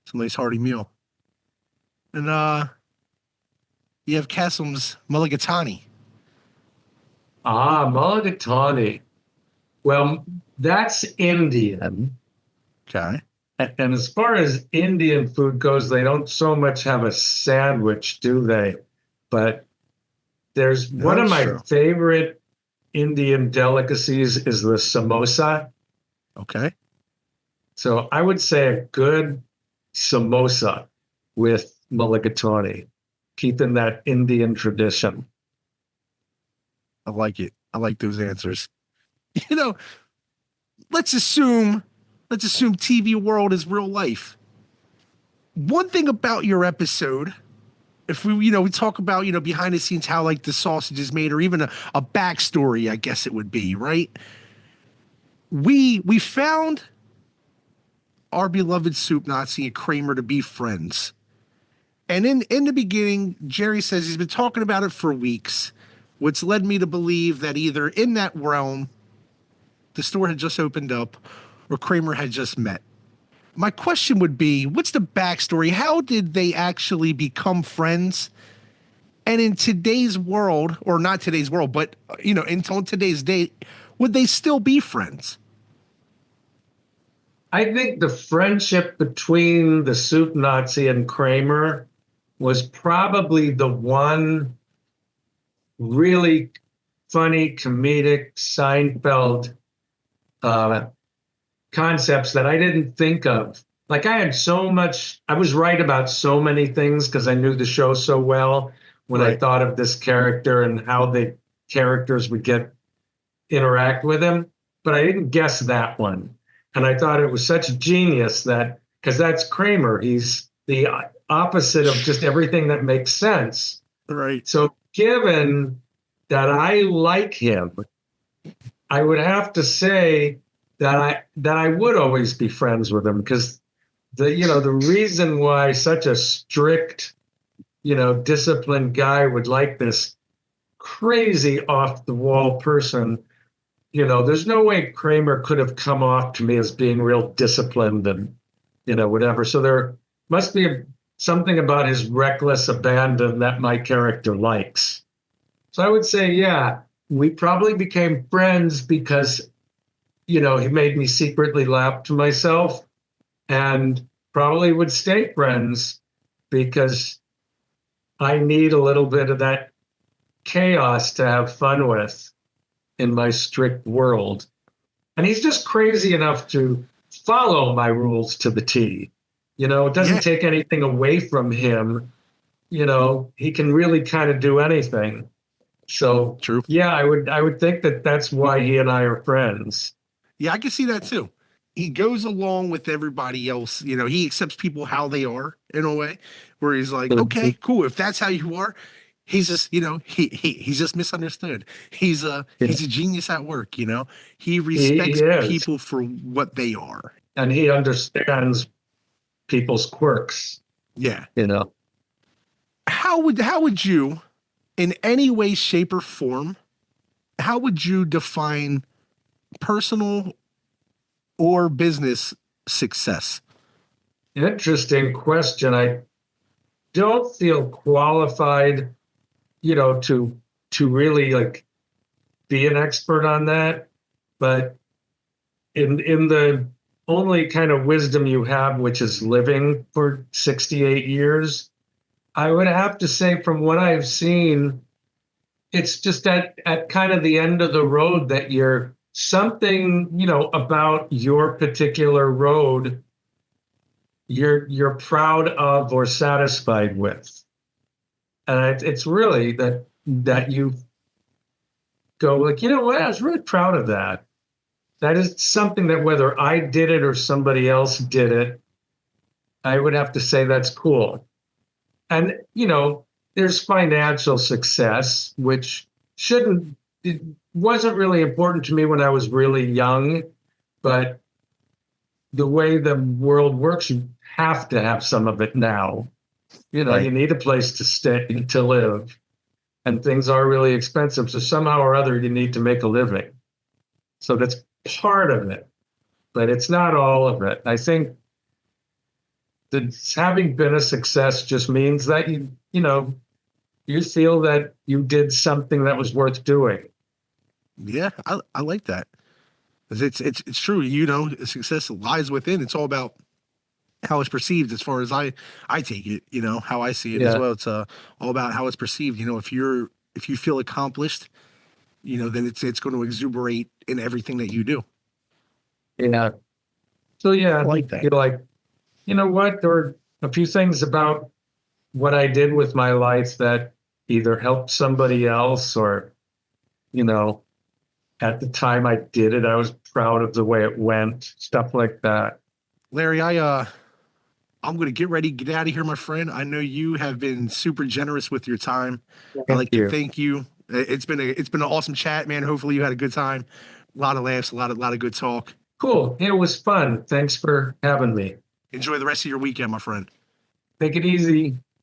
Speaker 1: It's a nice hearty meal. And you have Kassem's mulligatawny.
Speaker 3: Mulligatawny. Well, that's Indian.
Speaker 1: Okay.
Speaker 3: And as far as Indian food goes, they don't so much have a sandwich, do they? But there's one of my favorite Indian delicacies is the samosa.
Speaker 1: Okay.
Speaker 3: So I would say a good samosa with mulligatawny, keeping that Indian tradition.
Speaker 1: I like it. I like those answers. Let's assume TV world is real life. One thing about your episode, if we talk about, behind the scenes, how like the sausage is made, or even a backstory, I guess it would be, right? We found our beloved Soup Nazi and Kramer to be friends. And in the beginning, Jerry says he's been talking about it for weeks, which led me to believe that either in that realm, the store had just opened up, or Kramer had just met. My question would be, what's the backstory? How did they actually become friends? And in today's world, or not today's world, but, until today's date, would they still be friends?
Speaker 3: I think the friendship between the Soup Nazi and Kramer was probably the one really funny, comedic Seinfeld concepts that I didn't think of. Like I was right about so many things because I knew the show so well when I thought of this character and how the characters would interact with him, but I didn't guess that one. And I thought it was such genius because that's Kramer. He's the opposite of just everything that makes sense.
Speaker 1: Right.
Speaker 3: So given that I like him, I would have to say that I would always be friends with him because the reason why such a strict, disciplined guy would like this crazy off the wall person, there's no way Kramer could have come off to me as being real disciplined and, whatever. So there must be something about his reckless abandon that my character likes. So I would say, yeah, we probably became friends because, he made me secretly laugh to myself, and probably would stay friends because I need a little bit of that chaos to have fun with in my strict world. And he's just crazy enough to follow my rules to the T. It doesn't take anything away from him. He can really kind of do anything. So,
Speaker 1: True.
Speaker 3: Yeah, I would think that that's why he and I are friends.
Speaker 1: Yeah, I can see that too. He goes along with everybody else. He accepts people how they are in a way where he's like, okay, cool. If that's how you are, he's just, he's just misunderstood. He's a genius at work. He respects people for what they are.
Speaker 3: And he understands people's quirks.
Speaker 1: Yeah.
Speaker 3: How
Speaker 1: would you, in any way, shape, or form, how would you define personal or business success?
Speaker 3: Interesting question. I don't feel qualified, to really be an expert on that. But in the only kind of wisdom you have, which is living for 68 years, I would have to say, from what I've seen, it's just at kind of the end of the road that you're something, about your particular road you're proud of or satisfied with. And it's really that you go like, you know what, I was really proud of that. That is something that whether I did it or somebody else did it, I would have to say that's cool. And, there's financial success, which it wasn't really important to me when I was really young, but the way the world works, you have to have some of it now.
Speaker 1: Right.
Speaker 3: You need a place to stay, to live, and things are really expensive. So somehow or other, you need to make a living. So that's part of it, but it's not all of it. I think that having been a success just means that you feel that you did something that was worth doing.
Speaker 1: Yeah, I like that. 'Cause it's true. Success lies within. It's all about how it's perceived. As far as I take it, how I see it as
Speaker 3: Yeah.
Speaker 1: well. It's all about how it's perceived. If you feel accomplished, then it's going to exuberate in everything that you do.
Speaker 3: Yeah. So yeah,
Speaker 1: I like that.
Speaker 3: you're like, you know what? There were a few things about what I did with my life that either helped somebody else or, at the time I did it, I was proud of the way it went, stuff like that.
Speaker 1: Larry, I'm going to get ready, get out of here, my friend. I know you have been super generous with your time. I'd like to thank you. It's been an awesome chat, man. Hopefully you had a good time. A lot of laughs, a lot of good talk.
Speaker 3: Cool. It was fun. Thanks for having me.
Speaker 1: Enjoy the rest of your weekend, my friend.
Speaker 3: Take it easy.